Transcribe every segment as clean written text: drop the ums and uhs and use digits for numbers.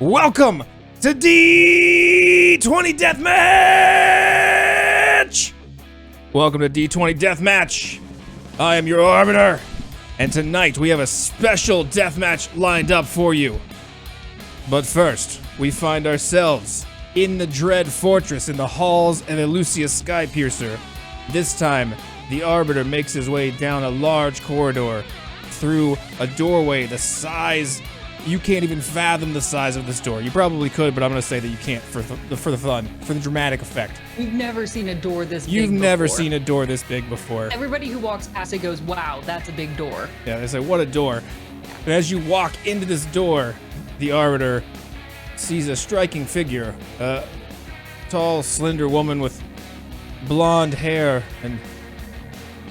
Welcome to D20 Deathmatch! Welcome to D20 Deathmatch. I am your Arbiter, and tonight we have a special deathmatch lined up for you. But first, we find ourselves in the Dread Fortress in the halls of Elusius Skypiercer. This time, the Arbiter makes his way down a large corridor through a doorway the size... You can't even fathom the size of this door. You probably could, but I'm going to say that you can't for the fun, for the dramatic effect. We've never seen a door this big You've before. never seen a door this big before. Everybody who walks past it goes, wow, that's a big door. Yeah, they say, what a door. And as you walk into this door, the Arbiter sees a striking figure. A tall, slender woman with blonde hair. And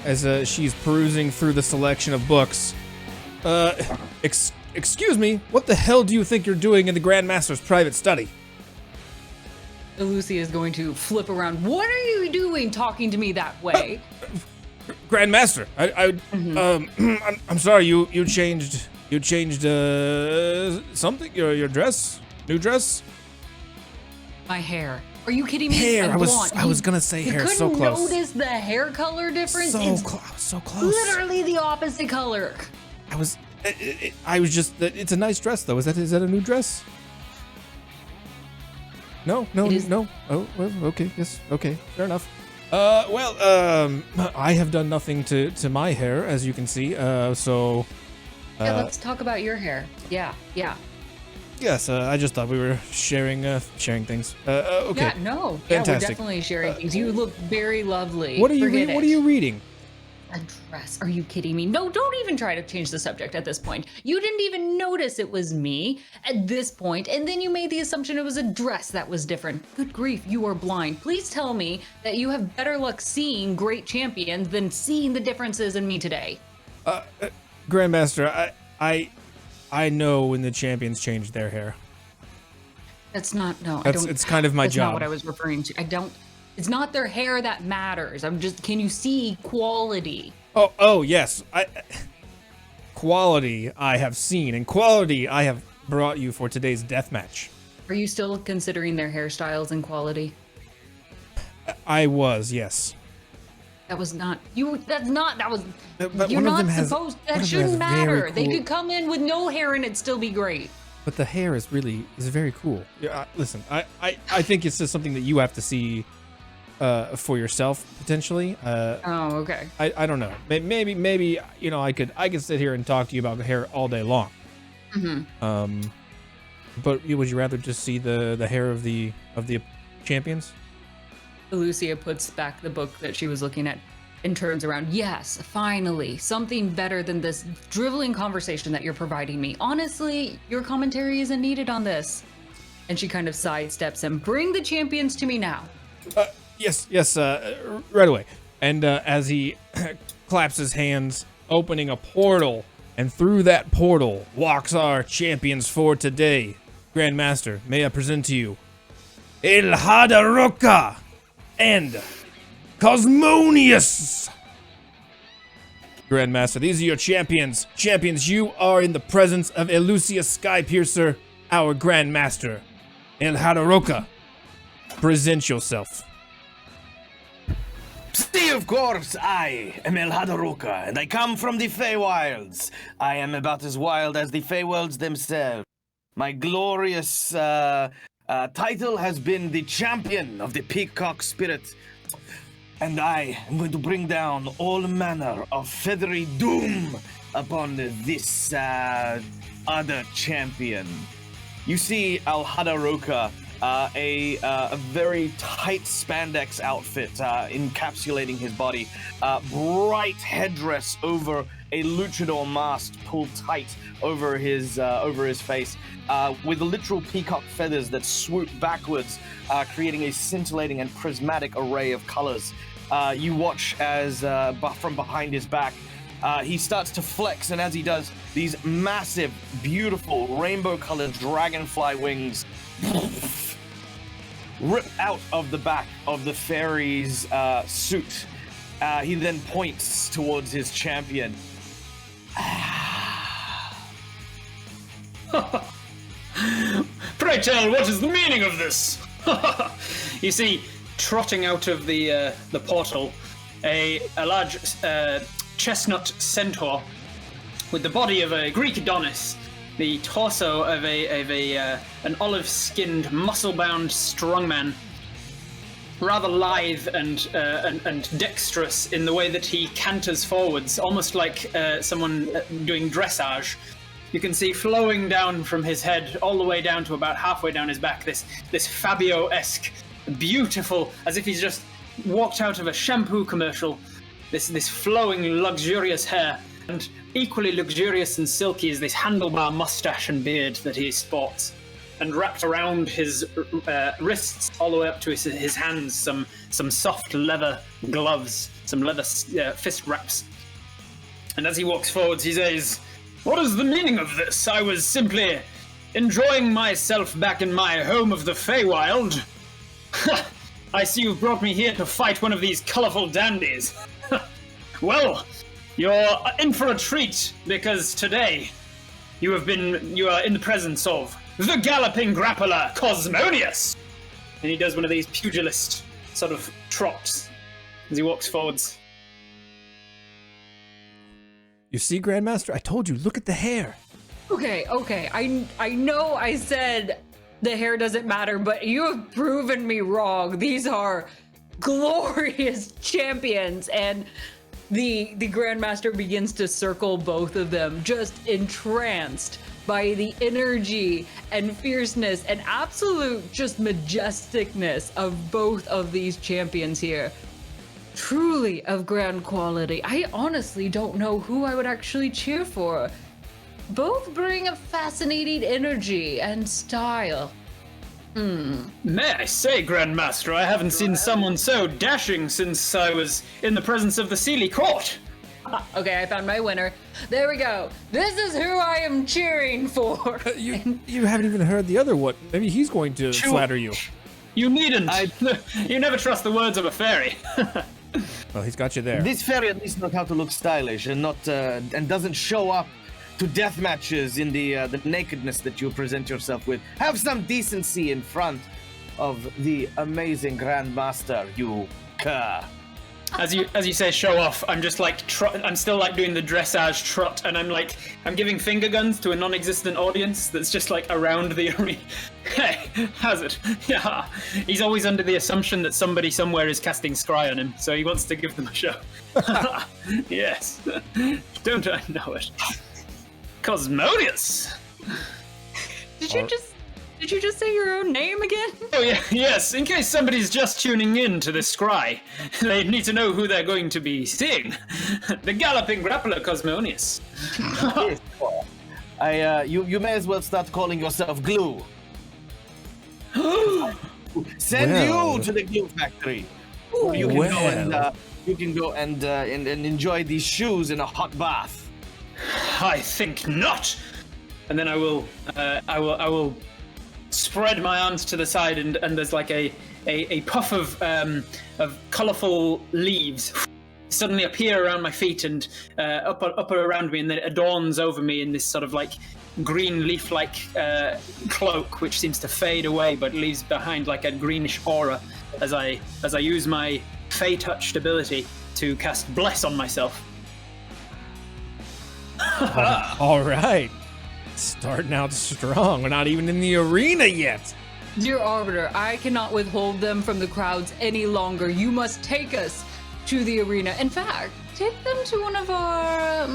as she's perusing through the selection of books, excuse me, what the hell do you think you're doing in the Grandmaster's private study? Lucy is going to flip around. What are you doing talking to me that way? Grandmaster, I'm sorry, you changed something, your dress, new dress? My hair. Are you kidding me? Hair, I was gonna say hair, so close. You couldn't notice the hair color difference? So close. Literally the opposite color. It's a nice dress though. Is that a new dress? No. Oh, well, okay, yes, okay, fair enough. I have done nothing to my hair, as you can see, so... Yeah, let's talk about your hair. Yeah. Yes, I just thought we were sharing things. Okay. Yeah, no. Fantastic. Yeah, we're definitely sharing things. You look very lovely. What are you reading? A dress. Are you kidding me? No, don't even try to change the subject at this point. You didn't even notice it was me at this point, and then you made the assumption it was a dress that was different. Good grief, you are blind. Please tell me that you have better luck seeing great champions than seeing the differences in me today. Grandmaster, I know when the champions change their hair. That's not, no, it's kind of my job. That's not what I was referring to. It's not their hair that matters. Can you see quality? Oh, yes. Quality I have seen, and quality I have brought you for today's deathmatch. Are you still considering their hairstyles and quality? I was, yes. That was not, you're not supposed, that shouldn't matter. They could come in with no hair and it'd still be great. But the hair is very cool. Yeah, listen, I think it's just something that you have to see for yourself potentially. Okay. I don't know. Maybe I could sit here and talk to you about the hair all day long. Mm-hmm. But would you rather just see the hair of the champions? Lucia puts back the book that she was looking at and turns around. Yes, finally, something better than this driveling conversation that you're providing me. Honestly, your commentary isn't needed on this. And she kind of sidesteps him. Bring the champions to me now. Yes, right away. And as he claps his hands, opening a portal, and through that portal walks our champions for today. Grandmaster, may I present to you Hada, Roca and Cosmonius. Grandmaster, these are your champions. Champions, you are in the presence of Elusius Skypiercer, our Grandmaster. Hada, Roca, present yourself. See, of course, I am Hada, Roca, and I come from the Feywilds. I am about as wild as the Feywilds themselves. My glorious title has been the Champion of the Peacock Spirit, and I am going to bring down all manner of feathery doom upon this other champion. You see Hada, Roca, a very tight spandex outfit encapsulating his body, bright headdress over a luchador mask pulled tight over his face, with literal peacock feathers that swoop backwards, creating a scintillating and prismatic array of colors. You watch as from behind his back, he starts to flex, and as he does, these massive, beautiful, rainbow-colored dragonfly wings rip out of the back of the fairy's suit. He then points towards his champion. Pray tell, what is the meaning of this? You see, trotting out of the portal, a large chestnut centaur with the body of a Greek Adonis, the torso of an olive-skinned, muscle-bound strongman, rather lithe and dexterous in the way that he canters forwards, almost like someone doing dressage. You can see flowing down from his head all the way down to about halfway down his back, this Fabio-esque, beautiful, as if he's just walked out of a shampoo commercial, this flowing, luxurious hair, and equally luxurious and silky is this handlebar mustache and beard that he sports. And wrapped around his wrists all the way up to his hands, some soft leather gloves, some leather fist wraps. And as he walks forwards, he says, "What is the meaning of this? I was simply enjoying myself back in my home of the Feywild. I see you've brought me here to fight one of these colorful dandies. Well, you're in for a treat, because today you are in the presence of the galloping grappler, Cosmonius." And he does one of these pugilist sort of trots as he walks forwards. You see, Grandmaster? I told you, look at the hair. Okay. I know I said the hair doesn't matter, but you have proven me wrong. These are glorious champions, and the Grandmaster begins to circle both of them, just entranced by the energy and fierceness and absolute just majesticness of both of these champions here. Truly of grand quality. I honestly don't know who I would actually cheer for. Both bring a fascinating energy and style. May I say, Grandmaster, I haven't seen someone so dashing since I was in the presence of the Sealy Court. Okay, I found my winner. There we go. This is who I am cheering for. You haven't even heard the other one. Maybe he's going to flatter you. You needn't. You never trust the words of a fairy. Well, he's got you there. This fairy at least knows how to look stylish and and doesn't show up to death matches in the nakedness that you present yourself with. Have some decency in front of the amazing Grandmaster, you cur. As you say, show off. I'm just like I'm still like doing the dressage trot, and I'm giving finger guns to a non-existent audience that's just like around the arena. Hey, how's it? Yeah. He's always under the assumption that somebody somewhere is casting scry on him, so he wants to give them a show. Yes. Don't I know it? Cosmonius. Did you just say your own name again? Oh, yeah, yes. In case somebody's just tuning in to this scry, they need to know who they're going to be seeing. The galloping grappler, Cosmonius. You may as well start calling yourself Glue. Send you to the glue factory. You can go and enjoy these shoes in a hot bath. I think not. And then I will spread my arms to the side, and there's like a puff of colorful leaves suddenly appear around my feet and up around me, and then it adorns over me in this sort of like green leaf-like cloak, which seems to fade away but leaves behind like a greenish aura as I use my Fey touched ability to cast Bless on myself. All right. Starting out strong. We're not even in the arena yet. Dear Arbiter, I cannot withhold them from the crowds any longer. You must take us to the arena. In fact, take them to one of our,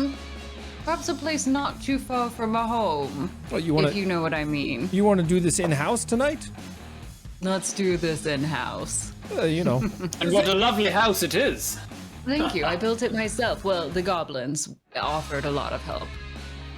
perhaps a place not too far from our home. Well, if you know what I mean. You want to do this in-house tonight? Let's do this in-house. You know. And what a lovely house it is. Thank you. I built it myself. Well, the goblins offered a lot of help.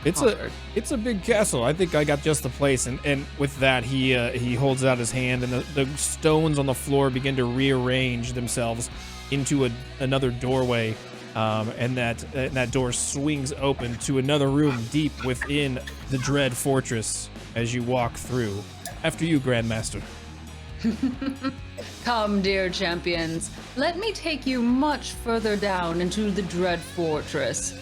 It's a big castle. I think I got just the place, and with that he holds out his hand, and the stones on the floor begin to rearrange themselves into another doorway, and that door swings open to another room deep within the Dread Fortress as you walk through. After you, Grandmaster. Come, dear champions. Let me take you much further down into the Dread Fortress.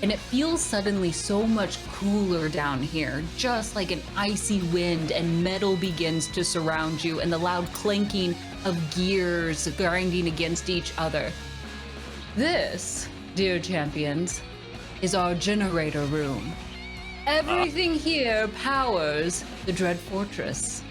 and it feels suddenly so much cooler down here, just like an icy wind, and metal begins to surround you, and the loud clanking of gears grinding against each other. This, dear champions, is our generator room. Everything here powers the Dread Fortress.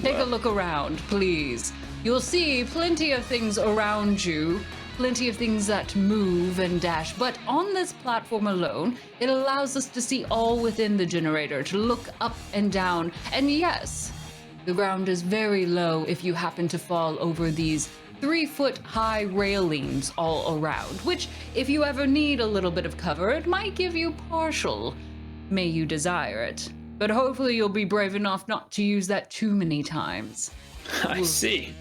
Take a look around, please. You'll see plenty of things around you, plenty of things that move and dash, but on this platform alone, it allows us to see all within the generator, to look up and down. And yes, the ground is very low if you happen to fall over these 3-foot high railings all around, which, if you ever need a little bit of cover, it might give you partial, may you desire it. But hopefully you'll be brave enough not to use that too many times. I see.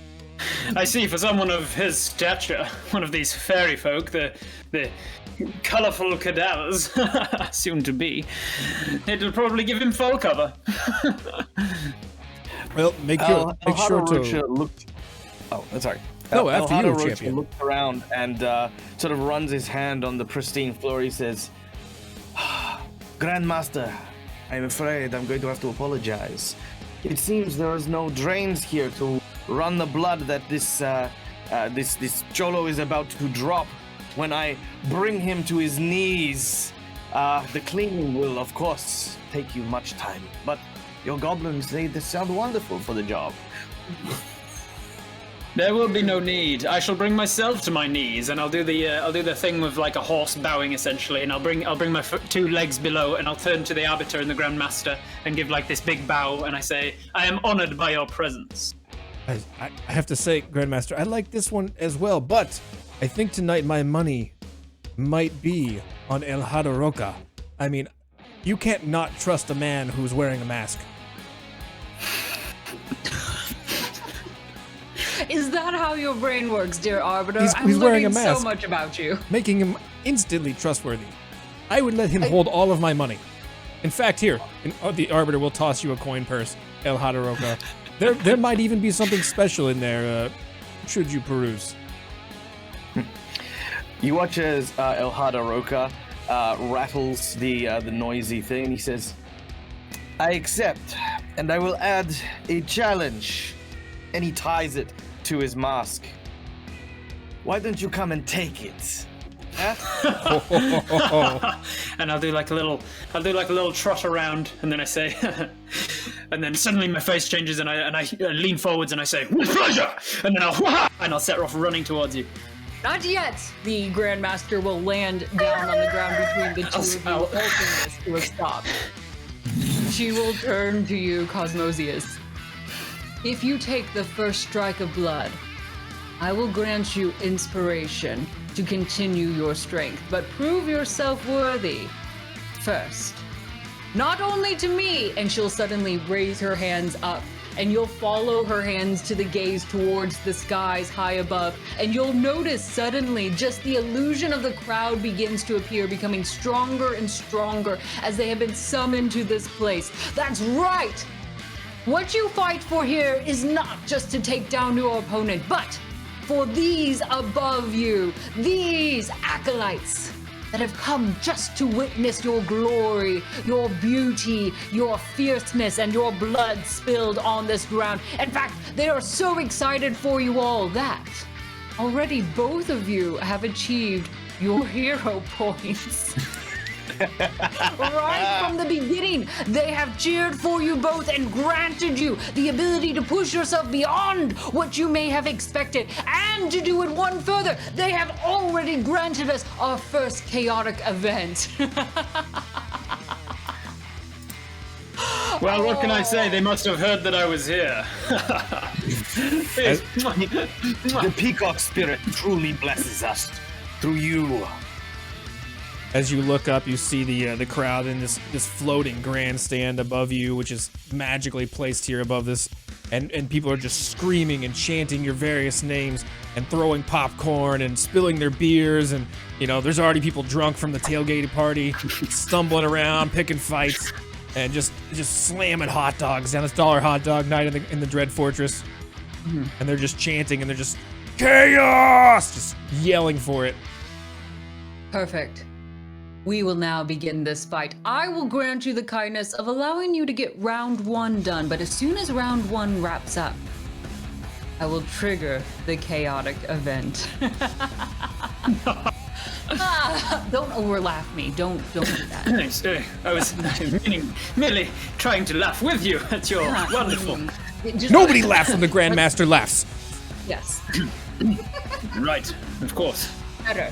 For someone of his stature, one of these fairy folk, the colourful cadavers, soon to be, it'll probably give him full cover. Well, make sure to look. Oh, sorry. No, after you, Roca champion. looks around and sort of runs his hand on the pristine floor. He says, "Grandmaster, I'm afraid I'm going to have to apologize. It seems there is no drains here to run the blood that this Cholo is about to drop. When I bring him to his knees, the cleaning will, of course, take you much time. But your goblins, they sound wonderful for the job." There will be no need. I shall bring myself to my knees, and I'll do the thing with like a horse bowing essentially, and I'll bring my 2 legs below, and I'll turn to the Arbiter and the Grandmaster and give like this big bow, and I say, "I am honored by your presence." I have to say, Grandmaster, I like this one as well, but I think tonight my money might be on Hada Roca. I mean, you can't not trust a man who's wearing a mask. Is that how your brain works, dear Arbiter? He's wearing a I'm learning mask. so much about you. Making him instantly trustworthy. I would let him hold all of my money. In fact, here, the Arbiter will toss you a coin purse, Hada Roca. There might even be something special in there, should you peruse. You watch as Hada Roca rattles the noisy thing, and he says, "I accept, and I will add a challenge." And he ties it to his mask. "Why don't you come and take it?" And I'll do like a little trot around, and then I say, and then suddenly my face changes, and I lean forwards and I say, "With pleasure!" And then I'll set off running towards you. Not yet! The Grandmaster will land down on the ground between the two of you, halting this to a stop. She will turn to you, Cosmonius. "If you take the first strike of blood, I will grant you inspiration to continue your strength, but prove yourself worthy first. Not only to me," and she'll suddenly raise her hands up, and you'll follow her hands to the gaze towards the skies high above, and you'll notice suddenly just the illusion of the crowd begins to appear, becoming stronger and stronger as they have been summoned to this place. That's right! What you fight for here is not just to take down your opponent, but for these above you, these acolytes that have come just to witness your glory, your beauty, your fierceness, and your blood spilled on this ground. In fact, they are so excited for you all that already both of you have achieved your hero points. Right from the beginning, they have cheered for you both and granted you the ability to push yourself beyond what you may have expected. And to do it one further, they have already granted us our first chaotic event. Well, what can I say? They must have heard that I was here. The peacock spirit truly blesses us through you. As you look up, you see the crowd in this floating grandstand above you, which is magically placed here above this, and people are just screaming and chanting your various names and throwing popcorn and spilling their beers, and there's already people drunk from the tailgate party, stumbling around, picking fights, and just slamming hot dogs down. It's $1 hot dog night in the Dread Fortress, and they're just chanting and they're just chaos, just yelling for it. Perfect. We will now begin this fight. I will grant you the kindness of allowing you to get round 1 done, but as soon as round 1 wraps up, I will trigger the chaotic event. Don't overlaugh me. Don't do that. I was merely trying to laugh with you at your wonderful. Nobody laughs when the Grandmaster laughs. Yes. Right, of course.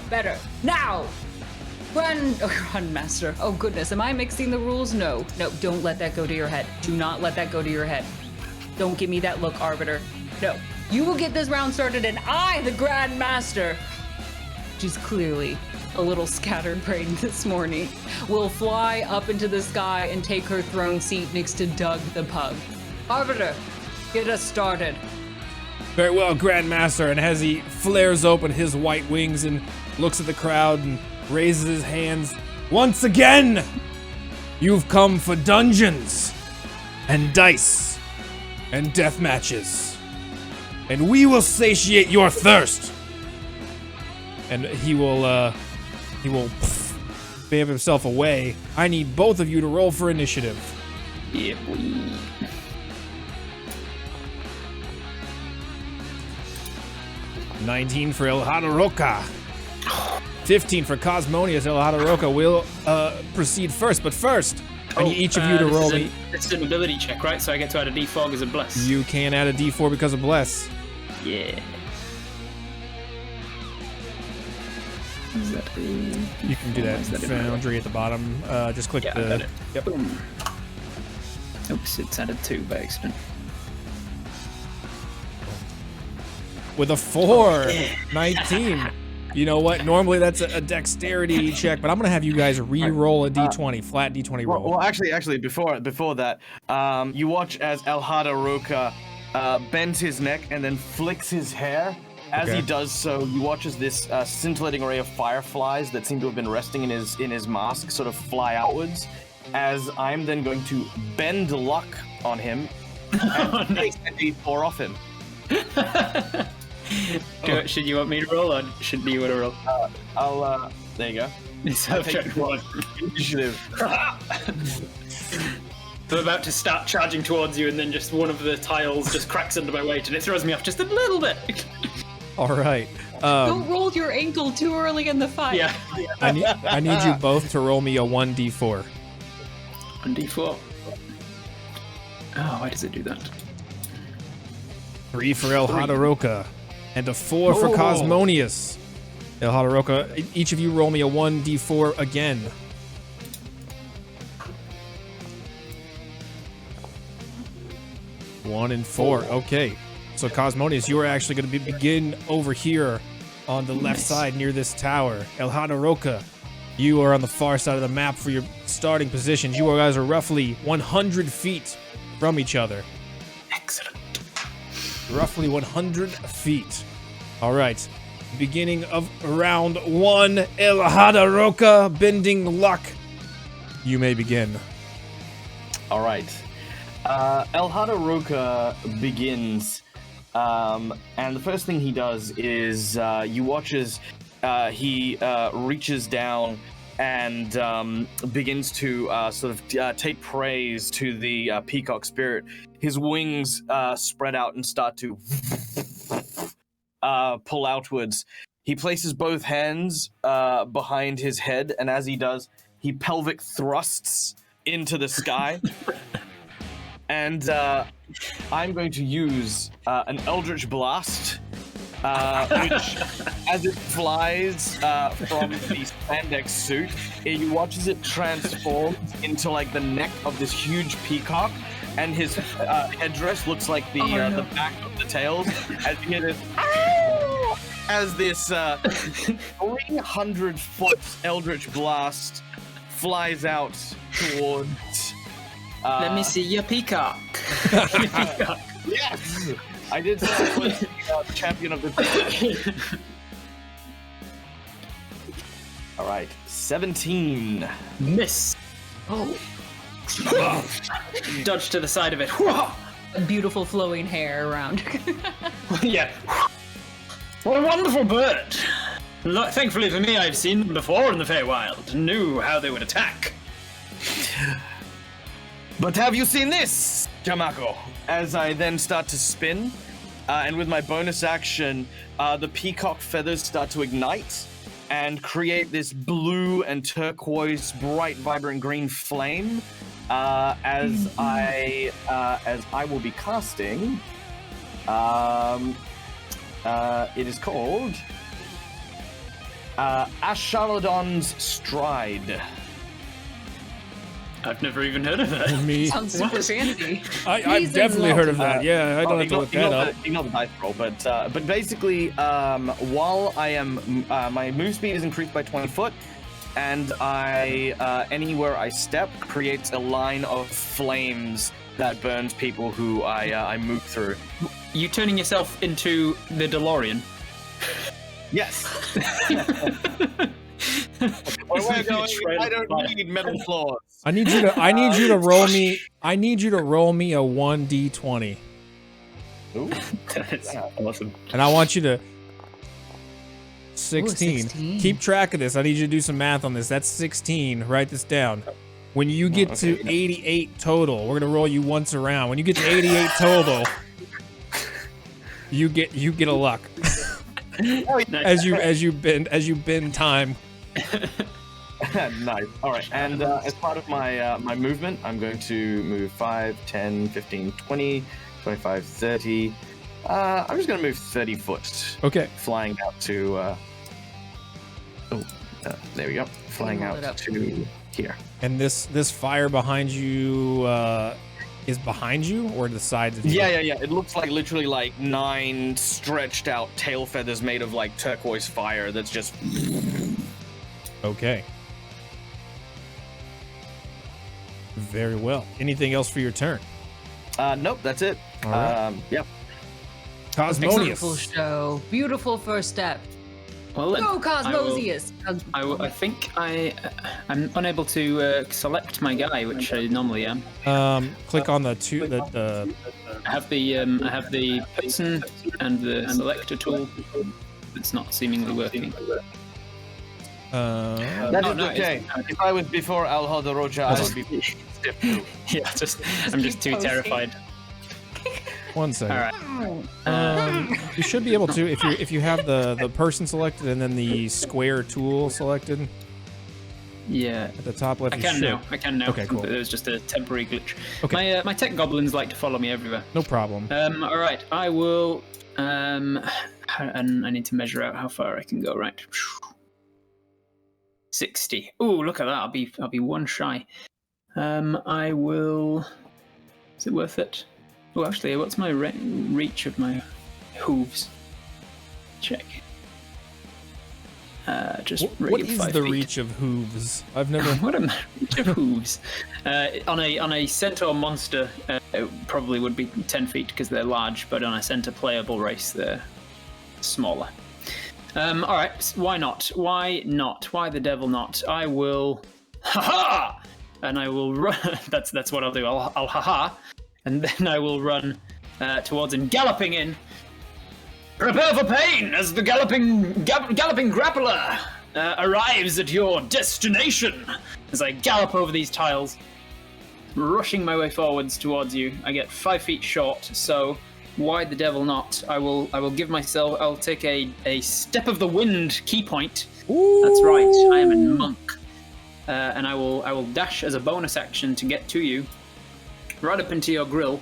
Better. Now! Grandmaster. Oh goodness, am I mixing the rules? No, don't let that go to your head. Do not let that go to your head. Don't give me that look, Arbiter. No. You will get this round started, and I, the Grandmaster, she's clearly a little scatterbrained this morning, will fly up into the sky and take her throne seat next to Doug the Pug. Arbiter, get us started. Very well, Grandmaster. And as he flares open his white wings and looks at the crowd and raises his hands, once again, you've come for dungeons and dice and death matches, and we will satiate your thirst. And he will bam himself away. I need both of you to roll for initiative. Yeah, boy. 19 for Hada Roca. 15 for Cosmonius. Hada Roca will proceed first, but first, I need each of you to roll me. It's an ability check, right? So I get to add a d4 as a bless. You can add a d4 because of bless. Yeah. Is that a... You can do that. Foundry at the bottom. Just click Yeah, I the. got it. Yep. Boom. Oops, it's added 2 by accident. With a 4, 19. You know what? Normally that's a dexterity check, but I'm gonna have you guys re-roll a d20, flat d20 roll. Well, actually, before that, you watch as Hada Roca bends his neck and then flicks his hair. As he does so, you watch as this scintillating array of fireflies that seem to have been resting in his mask sort of fly outwards. As I'm then going to bend luck on him and take a d4 off him. Should you want me to roll, or should you want to roll? I'll there you go. Self-check 1. Initiative. I'm about to start charging towards you, and then just one of the tiles just cracks under my weight, and it throws me off just a little bit. All right. Don't roll your ankle too early in the fight. Yeah. I need you both to roll me a 1d4. 1d4. Oh, why does it do that? 3 for Hada Roca, and a 4 for Cosmonius. Hada Roca, each of you roll me a 1d4 again. One and 4. Okay. So Cosmonius, you are actually going to begin over here on the left side near this tower. Hada Roca, you are on the far side of the map for your starting positions. You guys are roughly 100 feet from each other. Excellent. Roughly 100 feet. All right. Beginning of round 1. Hada Roca, bending luck. You may begin. All right. Hada Roca begins, and the first thing he does is you watch as he reaches down and begins to sort of take praise to the peacock spirit. His wings spread out and start to pull outwards. He places both hands behind his head, and as he does, he pelvic thrusts into the sky. And I'm going to use an Eldritch Blast, which, as it flies from the spandex suit, you watch as it transforms into like the neck of this huge peacock, and his headdress looks like the back of the tails. As you hear this, as this 300-foot Eldritch Blast flies out towards. Let me see your peacock. Yes! I did say I was the champion of the day. Alright, 17. Miss. Oh. Dodge to the side of it. Beautiful flowing hair around. Yeah. What a wonderful bird. Thankfully for me, I've seen them before in the Feywild and knew how they would attack. But have you seen this, Jamako? As I then start to spin, and with my bonus action, the peacock feathers start to ignite and create this blue and turquoise, bright, vibrant green flame. As I will be casting. It is called Ashaladon's Stride. I've never even heard of that. Me. Sounds super fancy. I've definitely heard of that. Yeah, I don't have to look that up. Ignore the dice roll, but basically, while I am, my move speed is increased by 20 foot, and anywhere I step creates a line of flames that burns people who I move through. You turning yourself into the DeLorean? Yes. Where we're going, I don't need metal floors. I need you to roll me a 1d20. Ooh, That's awesome. And I want you to 16. 16. Keep track of this. I need you to do some math on this. That's 16. Write this down. When you get to 88 total, we're gonna roll you once around. When you get to 88 total, you get a luck. as you bend time. Nice. All right, and as part of my my movement, I'm going to move 5, 10, 15, 20, 25, 30. I'm just going to move 30 foot. Okay. Flying out to... there we go. Flying out to here. And this fire behind you is behind you or the sides of you? Yeah. It looks like literally like 9 stretched out tail feathers made of like turquoise fire that's just... Okay. Very well. Anything else for your turn? Nope, that's it. All right. Yep. Cosmonius. Beautiful show. Beautiful first step. Well, then, Go, Cosmosius! I think I'm unable to select my guy, which I normally am. Click on the two. I have the person and the selector tool. It's not seemingly working. That is okay. If I was before Hada Roca, I would be stiff too. Yeah, I'm just too terrified. 1 second. All right. You should be able to if you have the person selected and then the square tool selected. Yeah. At the top left. I can now. Okay, cool. It was just a temporary glitch. Okay. My tech goblins like to follow me everywhere. No problem. All right. I will. And I need to measure out how far I can go. Right. 60. Ooh, look at that. I'll be one shy. I will. Is it worth it? Oh, actually, what's my reach of my hooves? Check. What is 5 the feet. reach of hooves? I've never. What am I? Reach of hooves? On a centaur monster, it probably would be 10 feet because they're large, but on a centaur playable race, they're smaller. All right. Why not? Why not? Why the devil not? I will. Ha ha! And I will run. That's what I'll do. I'll ha ha. And then I will run towards him, galloping in. Prepare for pain as the galloping grappler arrives at your destination. As I gallop over these tiles, rushing my way forwards towards you. I get 5 feet short, so why the devil not? I will give myself. I'll take a step of the wind key point. Ooh. That's right. I am a monk, and I will dash as a bonus action to get to you. Right up into your grill,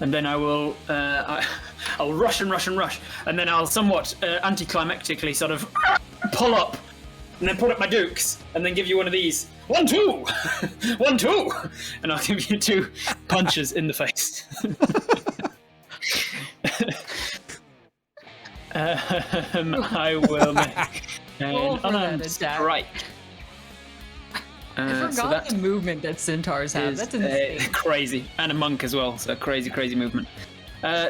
and then I will I'll rush, and then I'll somewhat anticlimactically sort of pull up, and then pull up my dukes, and then give you one of these 1, 2, 1, 2, and I'll give you 2 punches in the face. I will make an unarmed strike. I forgot the movement that centaurs have. That's insane. Crazy. And a monk as well, so crazy movement.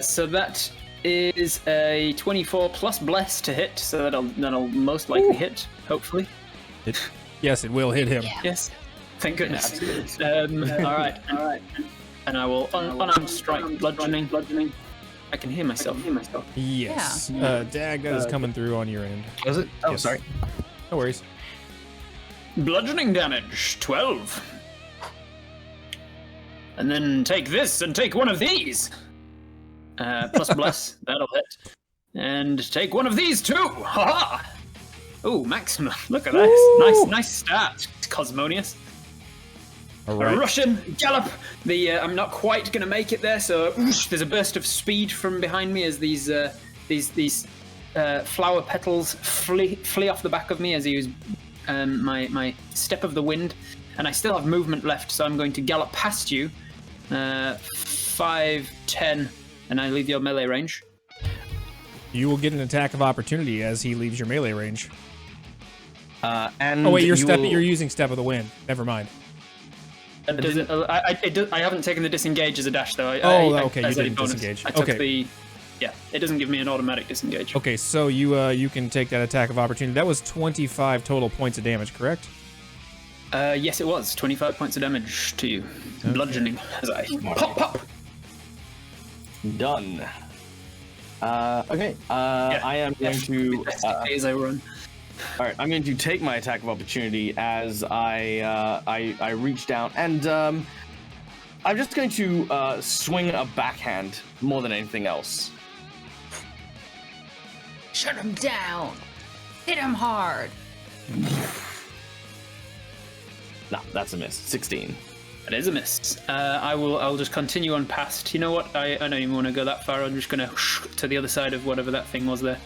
So that is a 24 plus bless to hit, so that'll most likely hit, hopefully. Yes, it will hit him. Yeah. Yes. Thank goodness. All right. And I will unarmed strike bludgeoning. I can hear myself. Yes. Yeah. Dag, that is coming through on your end. Was it? Oh, Yes. sorry. No worries. Bludgeoning damage, 12. And then take this and take one of these. Plus bless, that'll hit. And take one of these too. Ha-ha! Ooh, maximum. Look at this. Nice start, Cosmonius. All right. Russian gallop. I'm not quite gonna make it there, so whoosh, there's a burst of speed from behind me as these flower petals flee off the back of me as I use my step of the wind, and I still have movement left, so I'm going to gallop past you. 5, 10, and I leave your melee range. You will get an attack of opportunity as he leaves your melee range. And Oh wait, you're will... using Step of the Wind. Never mind. I haven't taken the disengage as a dash though. Okay, you as a didn't bonus. disengage. I took Okay. it doesn't give me an automatic disengage. Okay, so you can take that attack of opportunity. That was 25 total points of damage, correct? Yes, it was 25 points of damage to you, bludgeoning as I pop. Done. Okay. I am going to. As I run. All right, I'm going to take my attack of opportunity as I reach down, and I'm just going to swing a backhand more than anything else. Shut him down. Hit him hard. No, that's a miss. 16. That is a miss. I'll just continue on past. You know what? I don't even want to go that far. I'm just gonna to the other side of whatever that thing was there.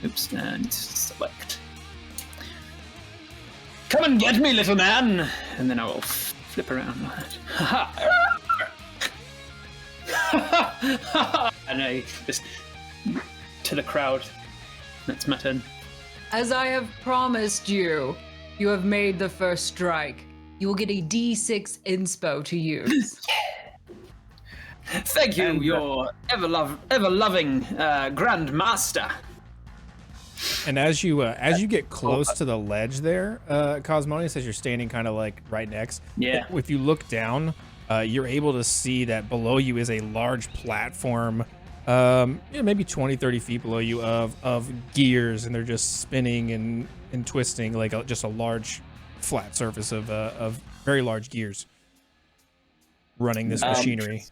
Oops, and select. Come and get me, little man! And then I will flip around like that. And I just to the crowd. That's my turn. As I have promised you, you have made the first strike. You will get a D6 inspo to use. Thank you, your ever-loving Grand Master. And as you get close to the ledge there, Cosmonius, as you're standing kind of like right next, Yeah. if you look down, you're able to see that below you is a large platform, maybe 20, 30 feet below you of gears, and they're just spinning and twisting like just a large flat surface of very large gears running this machinery.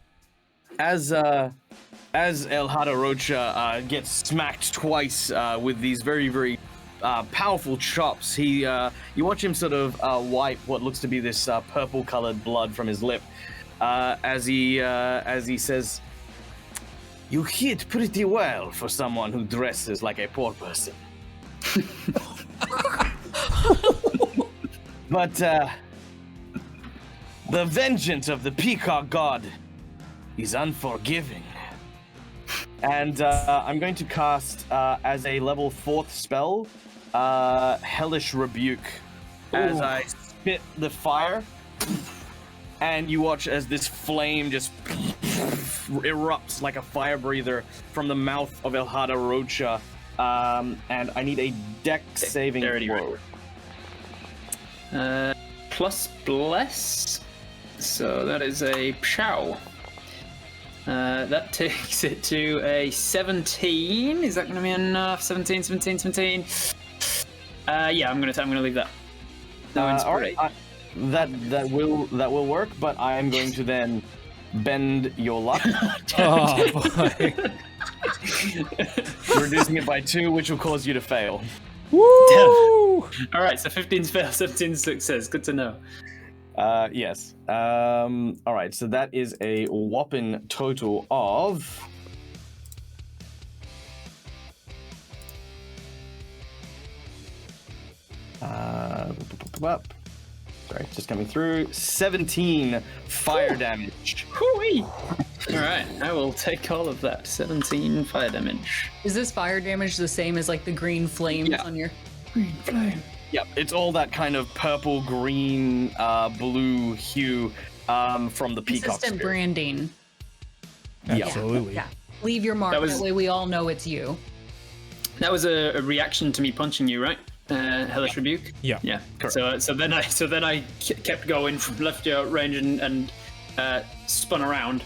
As El Hada Roca gets smacked twice with these very, very powerful chops, you watch him sort of wipe what looks to be this purple-colored blood from his lip as he says, "You hit pretty well for someone who dresses like a poor person." But the vengeance of the Peacock God is unforgiving. And I'm going to cast, as a level 4th spell, Hellish Rebuke. As I spit the fire, and you watch as this flame just erupts like a fire breather from the mouth of El Hada Roca. And I need a dex saving throw. Plus bless. So that is a pshaw. That takes it to a 17. Is that going to be enough? 17. Yeah, I'm gonna leave that. No inspiration. All right. That will work, but I am going to then bend your luck. Oh boy. Reducing it by 2, which will cause you to fail. Woo! All right, so 15 fail, 17 success. Good to know. Yes. All right, so that is a whopping total of... Sorry, just coming through. 17 fire damage. Hoo-wee! All right, I will take all of that. 17 fire damage. Is this fire damage the same as like the green flames on your... Green flame. Yep, it's all that kind of purple, green, blue hue from the peacock Consistent spirit. branding. Absolutely. Yeah. Leave your mark. That way we all know it's you. That was a reaction to me punching you, right? Hellish Rebuke. Yeah. Yeah. Correct. So then I kept going from left out range and spun around.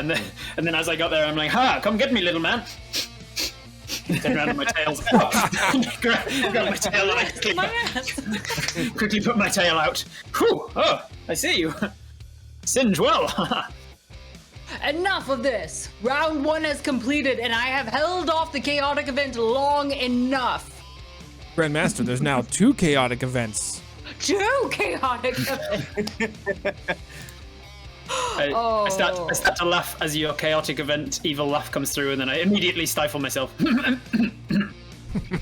And then as I got there, I'm like, "Ha! Come get me, little man." Turn around and my tail's up. grab my tail and I quickly put my tail out. Whew! Oh, I see you. Singe well. Enough of this. Round 1 has completed, and I have held off the chaotic event long enough. Grandmaster, there's now 2 chaotic events. 2 chaotic events. I start to laugh as your chaotic event evil laugh comes through, and then I immediately stifle myself.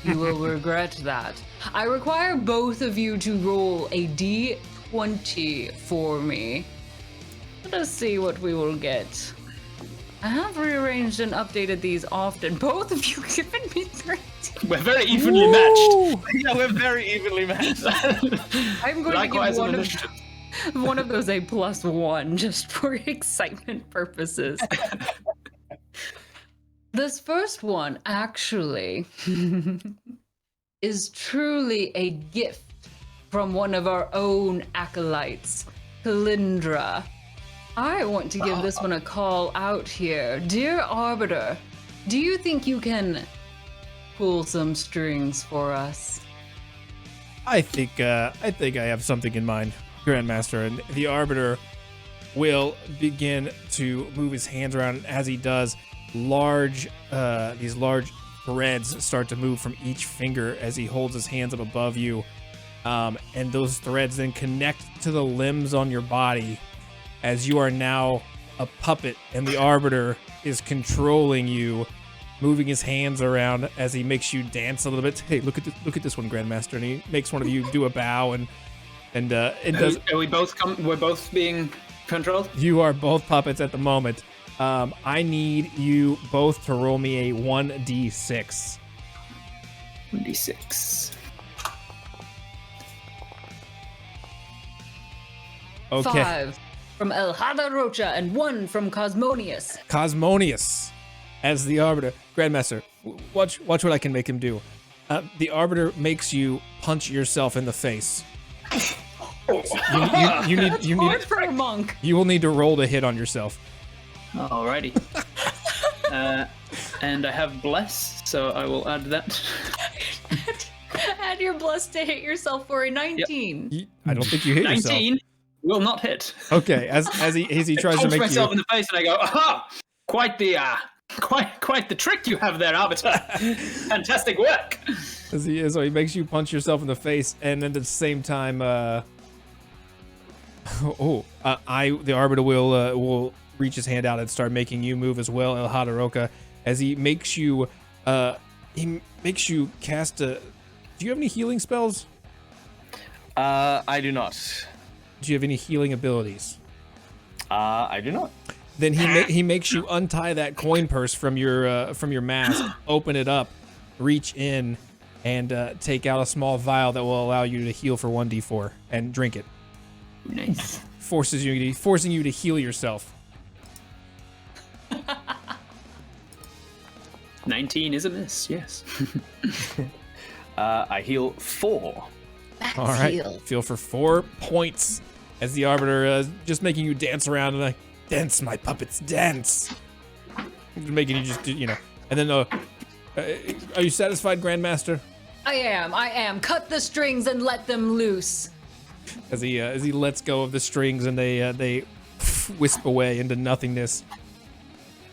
You will regret that. I require both of you to roll a D20 for me. Let us see what we will get. I have rearranged and updated these often. Both of you given me 13. We're very evenly matched. Yeah, we're very evenly matched. I'm going Likewise, to an give initiative. one of those a +1 just for excitement purposes. This first one actually is truly a gift from one of our own acolytes, Kalindra. I want to give this one a call out here. Dear Arbiter, do you think you can pull some strings for us? I think I have something in mind, Grandmaster, and the Arbiter will begin to move his hands around, and as he does, these large threads start to move from each finger as he holds his hands up above you, and those threads then connect to the limbs on your body as you are now a puppet, and the Arbiter is controlling you, moving his hands around as he makes you dance a little bit. Hey, look at this one, Grandmaster, and he makes one of you do a bow, and does. Are we both we're both being controlled? You are both puppets at the moment. I need you both to roll me a 1d6. 1d6. Okay. 5 from Hada Roca and 1 from Cosmonius. Cosmonius as the Arbiter. Grandmaster, watch what I can make him do. The Arbiter makes you punch yourself in the face. You need Hard for a monk. you will need to roll to hit on yourself. Alrighty. And I have bless, so I will add that. Add your bless to hit yourself for a 19. I don't think you hit 19 yourself. will not hit. Okay, as he tries to Punch make myself in you. the face, and I go, aha! Quite the trick you have there, Arbiter. Fantastic work. So he makes you punch yourself in the face, and then at the same time, the Arbiter will reach his hand out and start making you move as well, El Hada Roca, as he makes you cast a. Do you have any healing spells? I do not. Do you have any healing abilities? I do not. Then he makes you untie that coin purse from your mask, open it up, reach in, and take out a small vial that will allow you to heal for 1d4 and drink it. Nice. Forcing you to heal yourself. 19 is a miss, yes. I heal 4. All right, feel for 4 points as the Arbiter is just making you dance around and like, dance, my puppets, dance. Making you just, and then, are you satisfied, Grandmaster? I am. Cut the strings and let them loose. As he lets go of the strings and they wisp away into nothingness.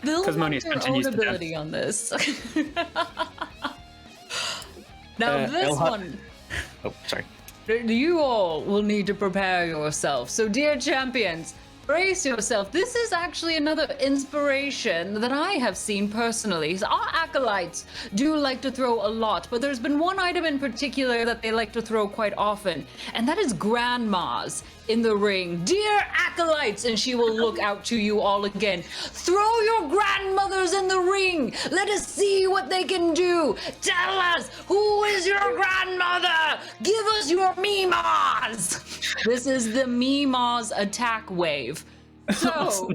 Build Cosmonius your continues own to dance. ability on this. Now this one, Oh, sorry. you all will need to prepare yourself. So dear champions, brace yourself. This is actually another inspiration that I have seen personally. So our acolytes do like to throw a lot, but there's been one item in particular that they like to throw quite often, and that is grandmas in the ring. Dear acolytes, and she will look out to you all again. Throw your grandmothers in the ring. Let us see what they can do. Tell us, who is your grandmother? Give us your Mimas. This is the Mimas attack wave. So,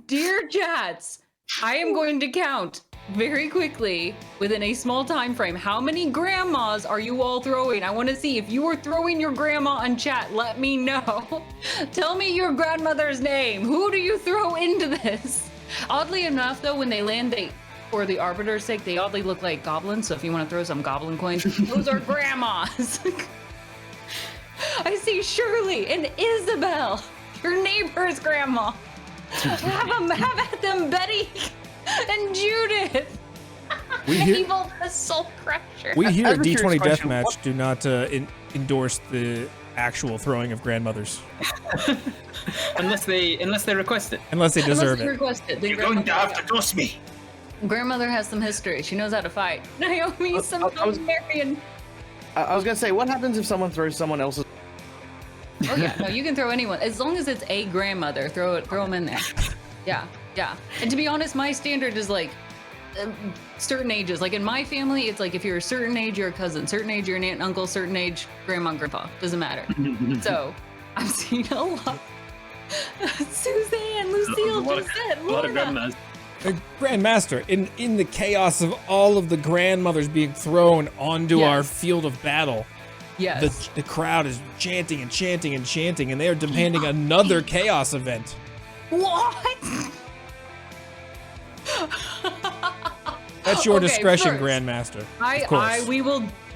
dear chats, I am going to count very quickly within a small time frame. How many grandmas are you all throwing? I want to see if you are throwing your grandma on chat. Let me know. Tell me your grandmother's name. Who do you throw into this? Oddly enough, though, when they land, for the Arbiter's sake, they oddly look like goblins. So if you want to throw some goblin coins, those are grandmas. I see Shirley and Isabel, your neighbor's grandma. Have at them, Betty and Judith. We hear, Evil the Soul Crusher. we here I at have a D20 curious question. Deathmatch do not endorse the actual throwing of grandmothers. Unless they request it. Unless they deserve Unless you it. request it, then You're going to have to toss me. Grandmother has some history. She knows how to fight. Naomi, some Marion. I was gonna say, what happens if someone throws someone else's? Oh yeah, no, you can throw anyone as long as it's a grandmother. Throw them in there. Yeah. And to be honest, my standard is like certain ages. Like in my family, it's like if you're a certain age, you're a cousin. Certain age, you're an aunt and uncle. Certain age, grandma and grandpa. Doesn't matter. So I've seen a lot. Suzanne, Lucille, Gisette, A lot of Lorna. grandmas. Grandmaster, in the chaos of all of the grandmothers being thrown onto our field of battle, Yes. the crowd is chanting and chanting and chanting, and they are demanding another chaos event. What? That's your Okay, discretion, first, Grandmaster. Of course.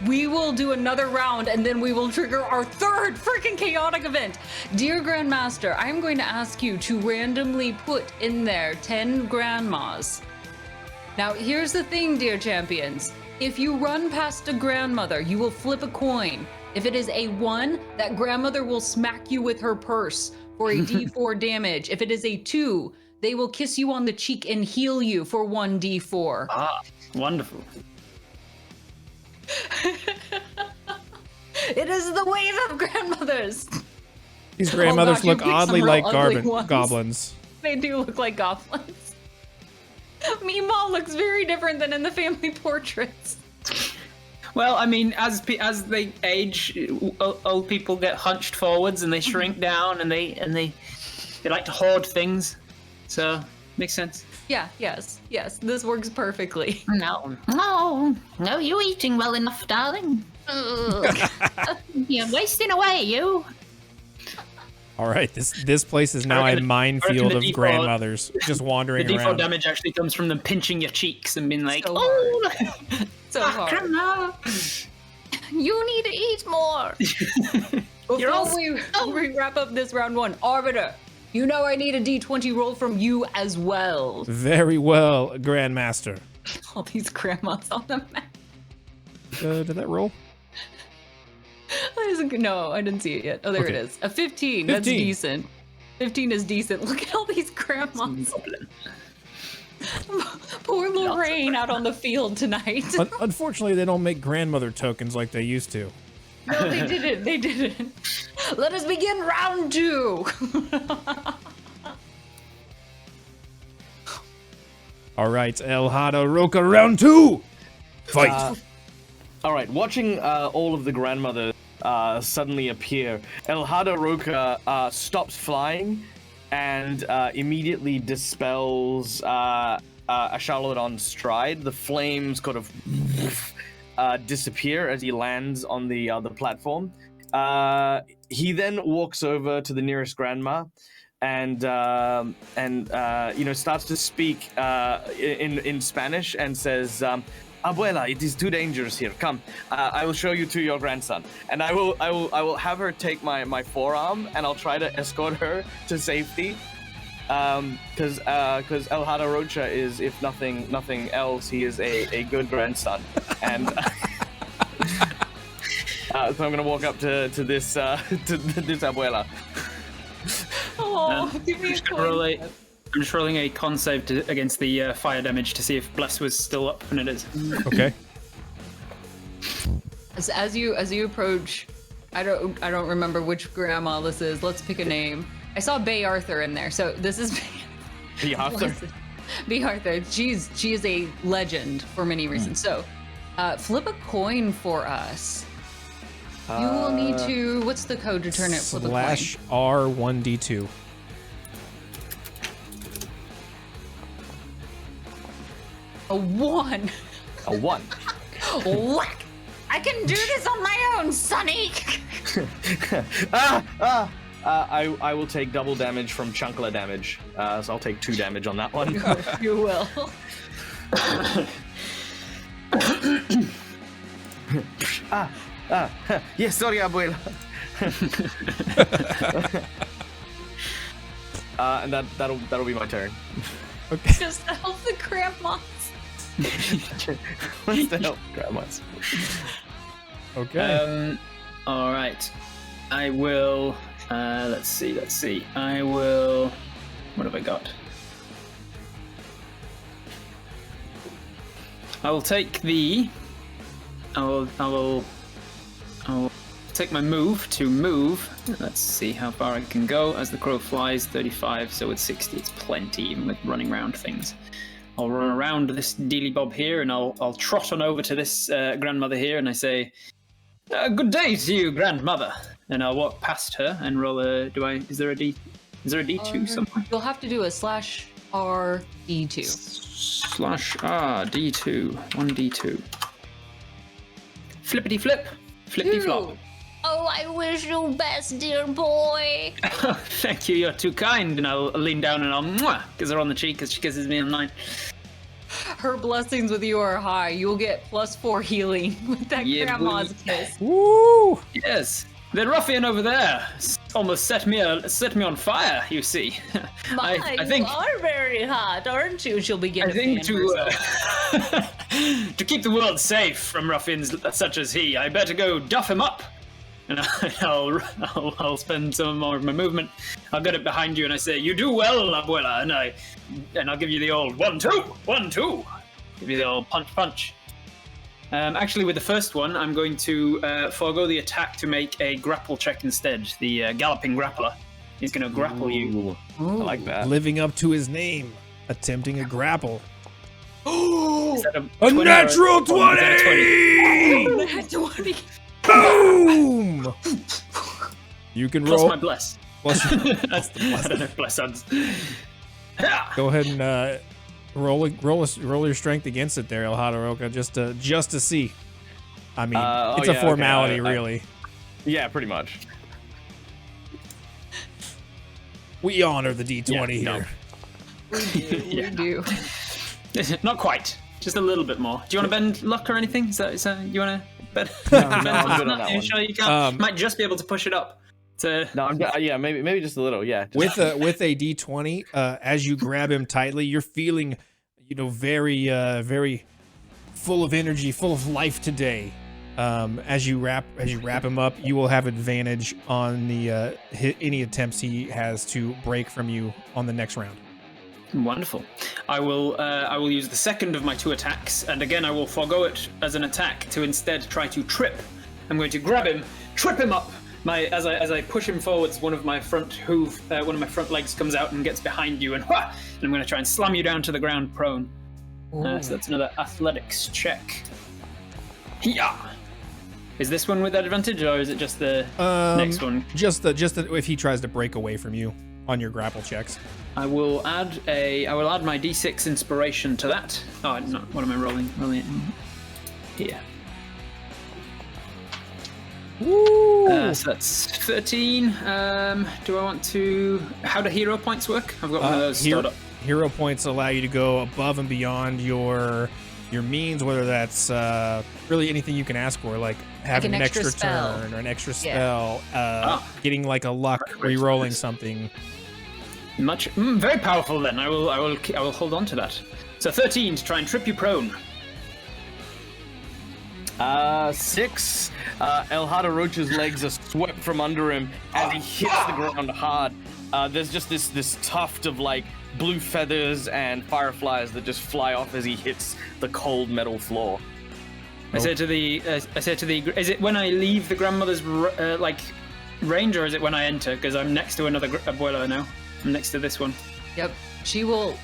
We will do another round and then we will trigger our third freaking chaotic event. Dear Grandmaster, I'm going to ask you to randomly put in there 10 grandmas. Now, here's the thing, dear champions. If you run past a grandmother, you will flip a coin. If it is a 1, that grandmother will smack you with her purse for a d4 damage. If it is a 2, they will kiss you on the cheek and heal you for 1d4. Ah, wonderful. It is the wave of grandmothers. These grandmothers gosh, you look picked oddly some real like ugly ones. goblins. They do look like goblins. Meemaw looks very different than in the family portraits. Well, I mean, as they age, old people get hunched forwards and they shrink down, and they like to hoard things. So makes sense. Yeah, yes, this works perfectly. No, you eating well enough, darling. You're wasting away, you. All right, this place is now I a reckon minefield the of default- grandmothers just The wandering default around. damage actually comes from them pinching your cheeks and being like, So "Oh, So hard. grandma." You need to eat more. You're all Before we wrap up this round 1, Arbiter, you know I need a d20 roll from you as well. Very well, Grandmaster. All these grandmas on the map. Did that roll? No, I didn't see it yet. Oh, there Okay. it is. A 15. That's 15. decent. 15 is decent. Look at all these grandmas. Poor Lorraine out on the field tonight. Unfortunately, they don't make grandmother tokens like they used to. No, they didn't. They didn't. Let us begin round 2. All right, El Hada Roca, round 2. Fight. All right, watching all of the grandmothers suddenly appear, El Hada Roca stops flying and immediately dispels Ashaladon's stride. The flames kind of disappear as he lands on the platform. He then walks over to the nearest grandma and starts to speak in Spanish and says, "Abuela, it is too dangerous here. Come, I will show you to your grandson." And I will have her take my forearm and I'll try to escort her to safety. Because El Hada Rocha is, if nothing else, he is a good grandson. And so I'm gonna walk up to this abuela. Oh, give me a coin. I'm just rolling a con save against the fire damage to see if Bless was still up, and it is. Okay. As you approach, I don't remember which grandma this is. Let's pick a name. I saw Bay Arthur in there, so this is The author. Bay Arthur. She is a legend for many reasons. So, flip a coin for us. You will need to. What's the code to turn it? Flip a coin. /R1D2. A 1. A 1. Whack! I can do this on my own, Sonny. I will take double damage from Chunkla damage. So I'll take 2 damage on that one. You will. Yes, sorry, abuela. And that'll be my turn. Okay. Just help the grandmas. What's the help, grandmas? Okay. All right. I will. Let's see. I will. What have I got? I will take the. I will take my move to move. Let's see how far I can go. As the crow flies, 35. So with 60, it's plenty, even with running around things. I'll run around this dealy bob here, and I'll trot on over to this grandmother here, and I say, "Good day to you, grandmother." And I'll walk past her and roll a. Is there a D2 somewhere? You'll have to do a /R D2. /R D2. 1D2. Flippity flip. Flippity flop. Oh, I wish you best, dear boy. Thank you, you're too kind. And I'll lean down and I'll kiss her on the cheek as she kisses me on 9. Her blessings with you are high. You'll get +4 healing with that grandma's kiss. Woo! Yes. The ruffian over there almost set me on fire, you see. My, I think you are very hot, aren't you? She'll begin I think to to keep the world safe from ruffians such as he, I better go duff him up. And I'll spend some more of my movement. I'll get it behind you and I say, "You do well, abuela," and I'll give you the old 1-2, 1-2. Give you the old punch. Actually, with the first one, I'm going to forego the attack to make a grapple check instead. The galloping grappler is going to grapple you. I like that. Living up to his name, attempting a grapple. Is that A 20 natural or- oh, is that a 20? 20! Boom! You can Plus roll. my bless. Plus- I don't know if bless sounds. Go ahead and roll your strength against it there, El Hada Roca, just to see. I mean, it's a formality, okay. really. Yeah, pretty much. We honor the D20 here. We do. Not quite. Just a little bit more. Do you want to bend luck or anything? Is that you want to bend? No, I'm good on that one. Sure you can. Might just be able to push it up. No, maybe just a little. Yeah. With a D20, as you grab him tightly, you're feeling, very full of energy, full of life today. As you wrap him up, you will have advantage on the any attempts he has to break from you on the next round. Wonderful. I will use the second of my 2 attacks, and again I will forego it as an attack to instead try to trip. I'm going to grab him, trip him up. As I push him forwards, one of my front legs comes out and gets behind you, and I'm going to try and slam you down to the ground prone. So that's another athletics check. Yeah. Is this one with advantage, or is it just the next one? Just if he tries to break away from you on your grapple checks. I will add my D6 inspiration to that. Oh no! What am I rolling? Rolling it here. Woo! So that's 13. Do I want to? How do hero points work? I've got one of those stored up. Hero points allow you to go above and beyond your means, whether that's really anything you can ask for, like having an extra turn or an extra spell, getting like a luck, re-rolling something. Very powerful. Then I will hold on to that. So 13 to try and trip you prone. 6. El Hada Rocha's legs are swept from under him as he hits the ground hard. There's just this tuft of like blue feathers and fireflies that just fly off as he hits the cold metal floor. I say to the, is it when I leave the grandmother's range, or is it when I enter? Because I'm next to another abuela now. I'm next to this one. Yep. You will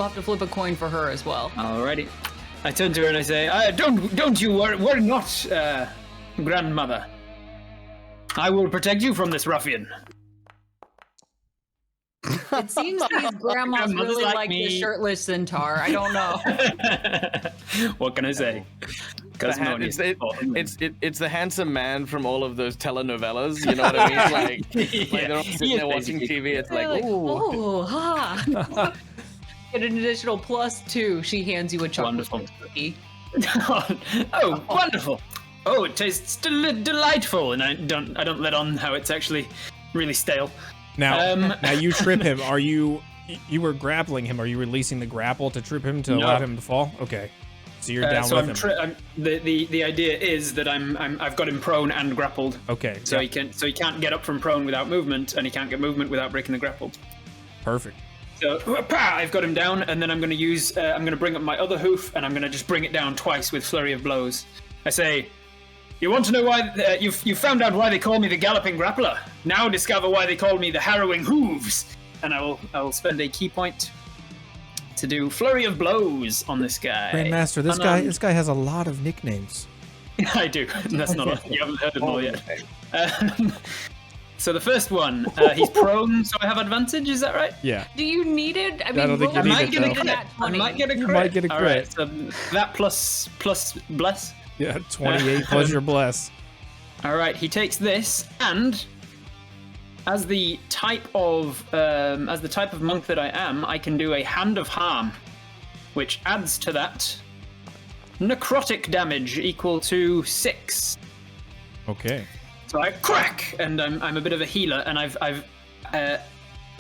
have to flip a coin for her as well. Alrighty. I turn to her and I say, don't you worry not, grandmother. I will protect you from this ruffian. It seems these grandmas Grandmothers really like me. the shirtless centaur. I don't know. What can I say? Cosmonius. It's the handsome man from all of those telenovelas. You know what I mean? Like they're all sitting there watching TV. It's like, ooh. oh, ha. Get an additional +2. She hands you a chocolate Wonderful. cookie. Oh, wonderful! Oh, it tastes delightful, and I don't let on how it's actually really stale. Now, now you trip him. Are you were grappling him? Are you releasing the grapple to trip him to allow him to fall? Okay, so you're down with him. The idea is that I've got him prone and grappled. Okay. So he can't get up from prone without movement, and he can't get movement without breaking the grapple. Perfect. So I've got him down, and then I'm going to use I'm going to bring up my other hoof, and I'm going to just bring it down twice with flurry of blows. I say, you want to know why you've found out why they call me the Galloping Grappler? Now discover why they call me the Harrowing Hooves. And I will spend a key point to do flurry of blows on this guy. Grandmaster, this guy has a lot of nicknames. I do. That's not you haven't heard them all yet. So the first one, he's prone, so I have advantage. Is that right? Yeah. Do you need it? I don't think you roll need might it, get though. a crit. I might get a crit. You might get a All crit. right, so that plus bless. Yeah, 28 plus your bless. All right, he takes this, and as the type of monk that I am, I can do a Hand of Harm, which adds to that necrotic damage equal to 6. Okay. So I crack, and I'm a bit of a healer, and I've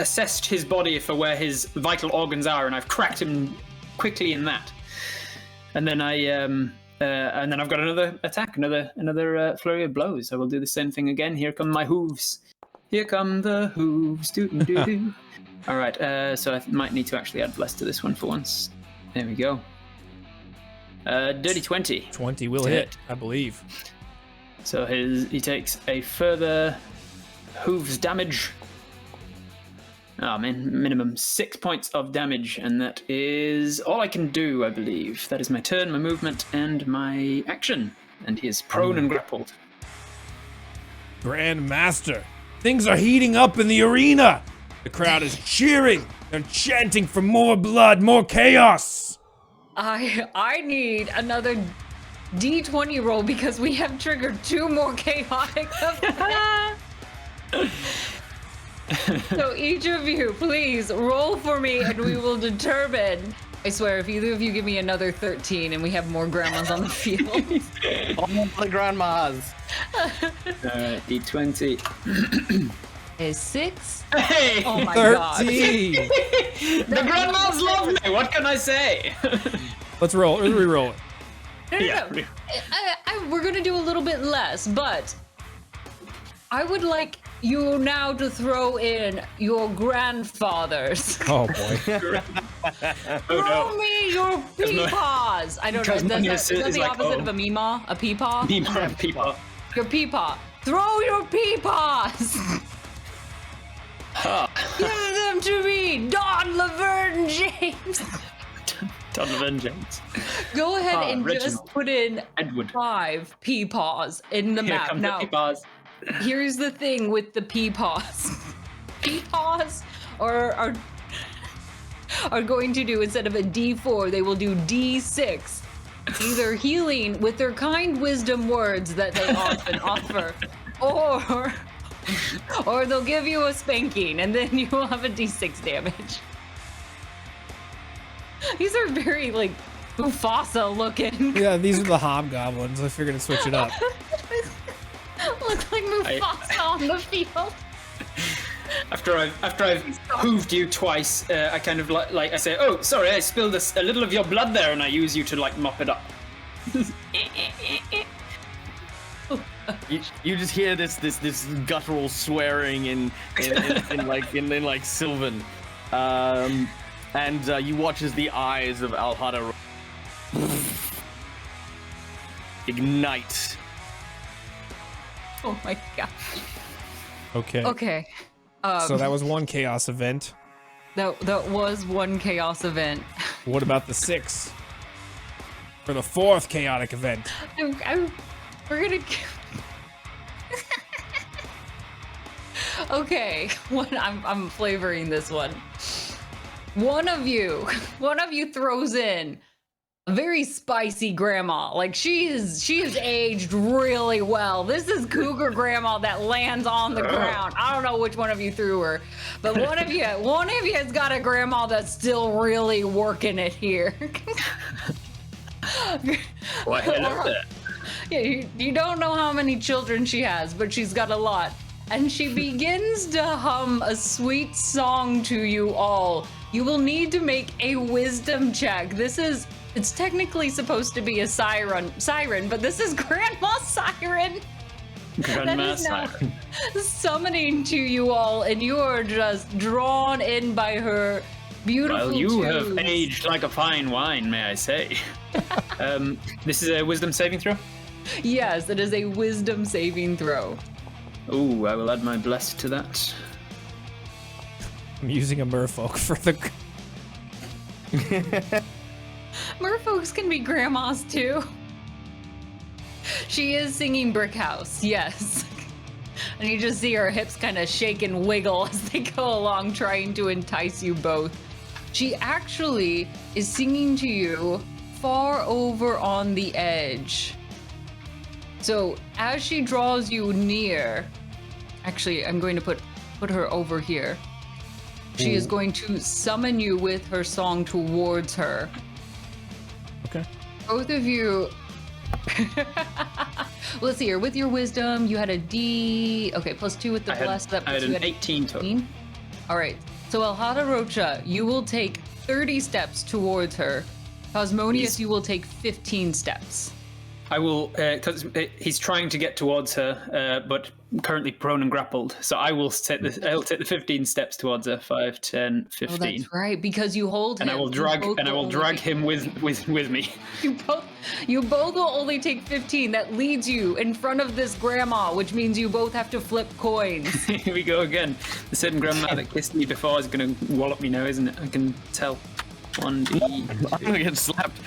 assessed his body for where his vital organs are, and I've cracked him quickly in that. And then I've got another attack, another flurry of blows. I will do the same thing again. Here come my hooves. Here come the hooves. Doo-doo-doo-doo. All right, so I might need to actually add bless to this one for once. There we go. Dirty 20. 20 will hit, I believe. So he takes a further hooves damage. Oh man, minimum 6 points of damage, and that is all I can do, I believe. That is my turn, my movement, and my action. And he is prone and grappled. Grandmaster, things are heating up in the arena. The crowd is cheering. They're chanting for more blood, more chaos. I need another D20 roll because we have triggered 2 more chaotic effects. So each of you, please roll for me and we will determine. I swear, if either of you give me another 13 and we have more grandmas on the field. All the grandmas. Alright, D20. Is 6? Hey! Oh my 13. The grandmas love me, what can I say? Let's roll. Let's re-roll it. No. Yeah. We're gonna do a little bit less, but I would like you now to throw in your grandfathers. Oh boy. Throw me your peepaws. I don't know. Is that the opposite of a meemaw? A peepaw? Peepaw. Your peepaw. Throw your peepaws. Give them to me, Don Laverne James. Don Laverne James. Go ahead and Reginald. just put in Edward. 5 peepaws in the Here map. comes Now, the peepaws. here's the thing with the peepaws. Peepaws are going to do, instead of a D4, they will do D6. Either healing with their kind wisdom words that they often offer, or they'll give you a spanking, and then you will have a D6 damage. These are very, like, Mufasa looking. Yeah, these are the hobgoblins. I figured to switch it up. Look like Mufasa on the field. After I've hooved you twice, I kind of like I say, oh, sorry, I spilled a little of your blood there, and I use you to like mop it up. You just hear this guttural swearing in like Sylvan, and you watch as the eyes of Hada ignite. Oh my god. Okay. Okay. So that was one chaos event. That was one chaos event. What about the 6? For the 4th chaotic event. We're gonna. Okay, I'm flavoring this one. One of you throws in a very spicy grandma. Like she is aged really well. This is cougar grandma that lands on the ground. I don't know which one of you threw her, but one of you has got a grandma that's still really working it here. Why, hello there. Yeah, you don't know how many children she has, but she's got a lot. And she begins to hum a sweet song to you all. You will need to make a wisdom check. It's technically supposed to be a siren, but this is Grandma Siren. Grandma Siren. Summoning to you all, and you are just drawn in by her beautiful Well, you tunes. have aged like a fine wine, may I say. This is a wisdom saving throw? Yes, it is a wisdom saving throw. Ooh, I will add my bless to that. I'm using a merfolk for the. Merfolks can be grandmas too. She is singing Brick House, yes. And you just see her hips kind of shake and wiggle as they go along, trying to entice you both. She actually is singing to you far over on the edge. So as she draws you near, actually, I'm going to put her over here. She is going to summon you with her song towards her. Okay. Both of you. Let's see here. With your wisdom, you had a D. Okay, +2 with the bless. I had an 18 total. All right. So Hada Roca, you will take 30 steps towards her. Cosmonius, you will take 15 steps. I will, because he's trying to get towards her, but currently prone and grappled. So I'll take the 15 steps towards her. 5, 10, 15. Oh, that's right, because you hold him. And I will drag him with me. You both will only take 15. That leads you in front of this grandma, which means you both have to flip coins. Here we go again. The same grandma that kissed me before is going to wallop me now, isn't it? I can tell. 1D. I'm gonna get slapped.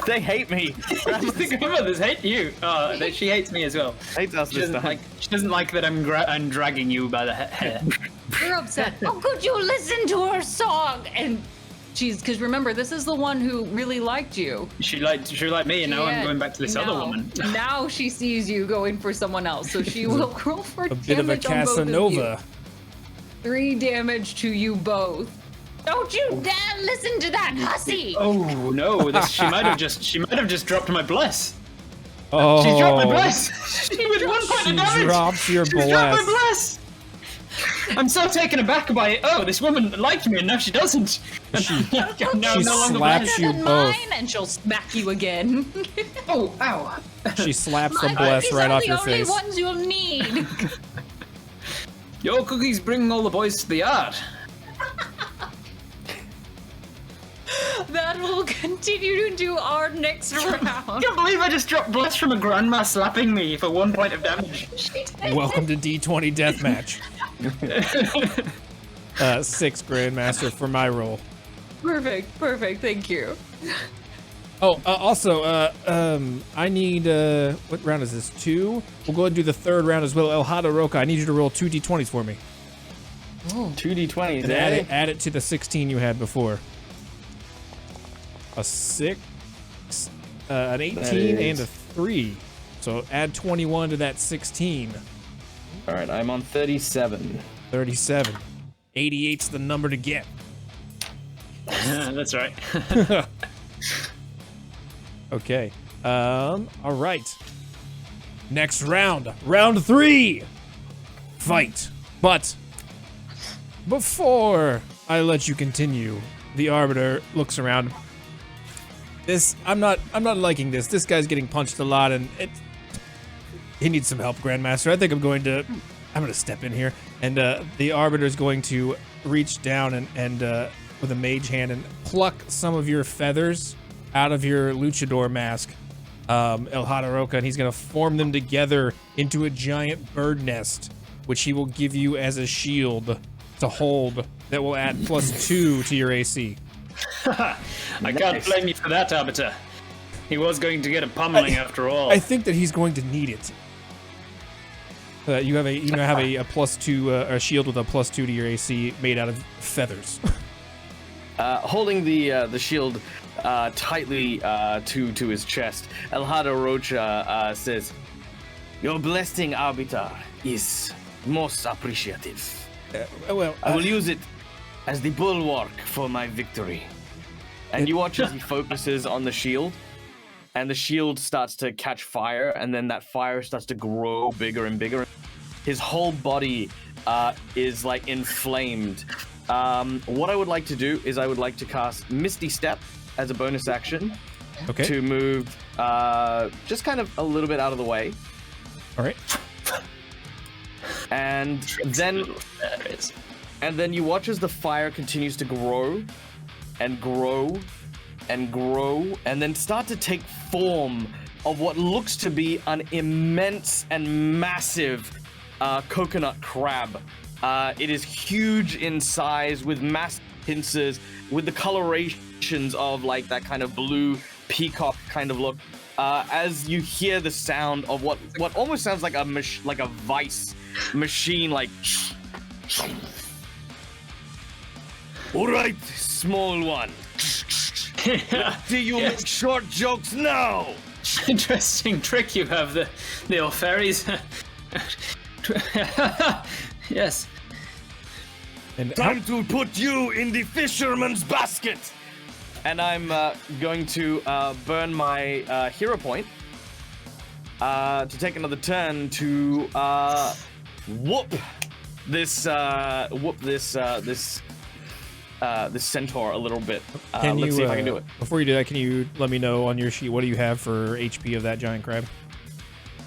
They hate me. The grandmothers hate you. Oh, she hates me as well. Hates us this time. She doesn't like that I'm dragging you by the hair. You're upset. Oh, could you listen to her song? And because remember, this is the one who really liked you. She liked me, and now I'm going back to this other woman. Now she sees you going for someone else, so she will roll for A bit of a damage on both of you. Casanova. 3 damage to you both. Don't you dare listen to that hussy! Oh no! She might have just dropped my bless. Oh. She dropped my bless. With 1 point of damage. Drops your She dropped my bless. bless. I'm so taken aback by it. Oh, this woman liked me, and now she doesn't. No, She no longer slaps blessed. you Than both. mine, and she'll smack you again. Oh, ow! She slaps the My bless cookies right are off the your only face. ones you'll need. Your cookies bring all the boys to the yard. That will continue to do our next round. I can't believe I just dropped bless from a grandma slapping me for 1 point of damage. Welcome to D20 Deathmatch. 6 Grandmaster for my roll. Perfect, thank you. Oh, also, I need, what round is this? 2? We'll go ahead and do the 3rd round as well. Hada Roca, I need you to roll 2 D20s for me. 2 D20s. And add it to the 16 you had before. A 6, an 18, and a 3. So add 21 to that 16. All right, I'm on 37. 37. 88's the number to get. That's right. Okay. All right. Next round. Round 3. Fight. But before I let you continue, the Arbiter looks around. I'm not liking this. This guy's getting punched a lot, and he needs some help, Grandmaster. I think I'm going to step in here, and the Arbiter's going to reach down and with a mage hand and pluck some of your feathers out of your luchador mask, Hada Roca, and he's going to form them together into a giant bird nest, which he will give you as a shield to hold that will add +2 to your AC. I can't blame you for that, Arbiter. He was going to get a pummeling after all. I think that he's going to need it. You have a +2 a shield with a +2 to your AC made out of feathers. Holding the shield, tightly to his chest. Hada Roca says, "Your blessing, Arbiter, is most appreciative. I will use it as the bulwark for my victory." And you watch as he focuses on the shield, and the shield starts to catch fire, and then that fire starts to grow bigger and bigger. His whole body is like inflamed. What I would like to do is I would like to cast Misty Step as a bonus action to move just kind of a little bit out of the way. All right. And then you watch as the fire continues to grow and grow and grow and then start to take form of what looks to be an immense and massive coconut crab. It is huge in size with massive pincers, with the colorations of like that kind of blue peacock kind of look. As you hear the sound of what almost sounds like a vice machine, like. All right, small one. Do you make short jokes now? Interesting trick you have, the old fairies. Yes. And Time to put you in the fisherman's basket. And I'm going to burn my hero point to take another turn to whoop this centaur a little bit. Let's see if I can do it. Before you do that, can you let me know on your sheet what do you have for HP of that giant crab?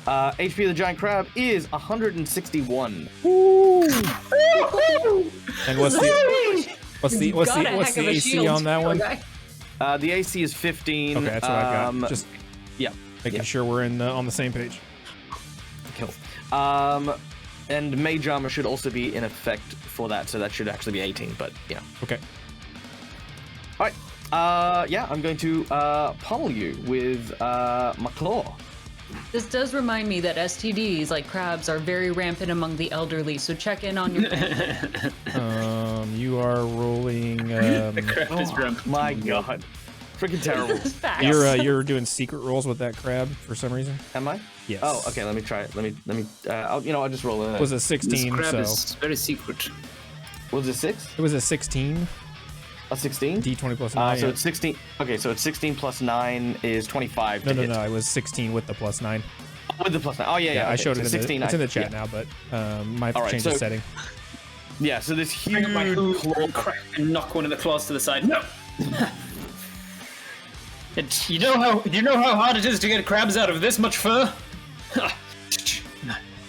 HP of the giant crab is 161. And what's the AC on that one? The AC is 15. Okay, that's what I got. Just yeah, making sure we're on the same page. Cool. And Mage Armor should also be in effect for that, so that should actually be 18. But yeah. Okay. All right. Yeah, I'm going to pummel you with my claw. This does remind me that STDs, like crabs, are very rampant among the elderly, so check in on your... You are rolling... The crab is rampant. My God. Freaking terrible. You're doing secret rolls with that crab for some reason? Am I? Yes. Oh, okay, let me try it. Let me I'll just roll it. It was a This 16, crab so... is very secret. Was it 6? It was a 16. A 16? D20 plus 9. So it's 16. Okay, so it's 16 plus 9 is 25 to hit. No, it was 16 with the plus 9. With the plus 9. Oh, yeah. I Okay. showed so it 16, it's in the chat now, but might have to change the setting. Yeah, so this huge Bring up my hoof claw and crack and knock one of the claws to the side. No! You know how hard it is to get crabs out of this much fur?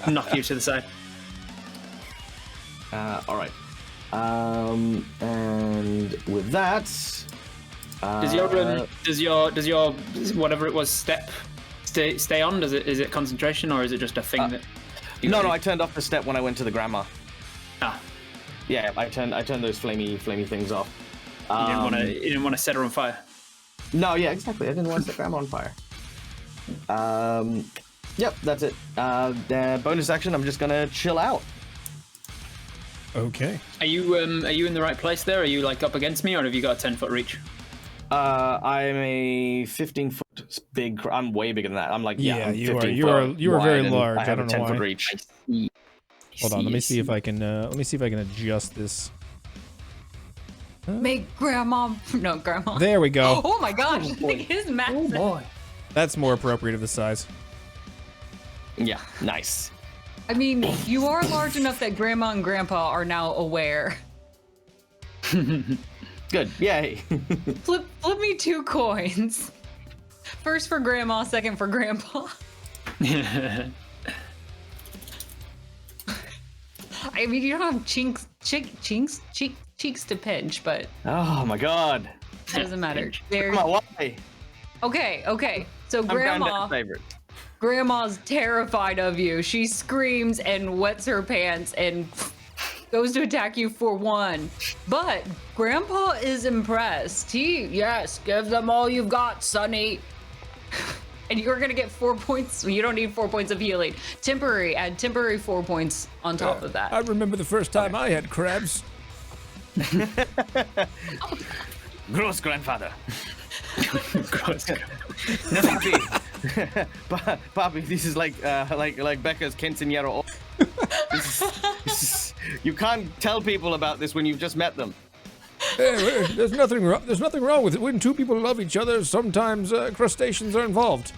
Knock you to the side. all right. And with that, Does your whatever it was stay on? Is it concentration or is it just a thing that? No, I turned off the step when I went to the grandma. Ah, Yeah, I turned those flamey things off. you didn't want to set her on fire. No, yeah, exactly. I didn't want to set grandma on fire. Yep, that's it. The bonus action. I'm just gonna chill out. Okay. Are you in the right place there? Are you like up against me, or have you got a 10-foot reach? I'm a 15-foot big. I'm way bigger than that. I'm like Yeah, I'm you 15 are foot very wide, and large. I have I don't a know 10-foot why. reach. Hold on, let me see if I can adjust this. Make grandma... No, grandma. There we go. Oh my gosh, it is massive. boy. That's more appropriate of the size. Yeah, nice. I mean, you are large enough that grandma and grandpa are now aware. Good. Yay. Flip me 2 coins. First for grandma, second for grandpa. I mean, you don't have cheeks to pinch, but Oh my God. it doesn't matter. There. Come on, why? Okay. So I'm grandma, Granddad's favorite. grandma's terrified of you. She screams and wets her pants and goes to attack you for 1. But grandpa is impressed. Yes, give them all you've got, Sonny. And you're gonna get 4 points. You don't need 4 points of healing. Add temporary 4 points on top of that. I remember the first time I had crabs. Gross grandfather. Gross. Poppy, this is like Becca's quinceañera. You can't tell people about this when you've just met them. Hey, there's nothing wrong with it. When two people love each other, sometimes crustaceans are involved.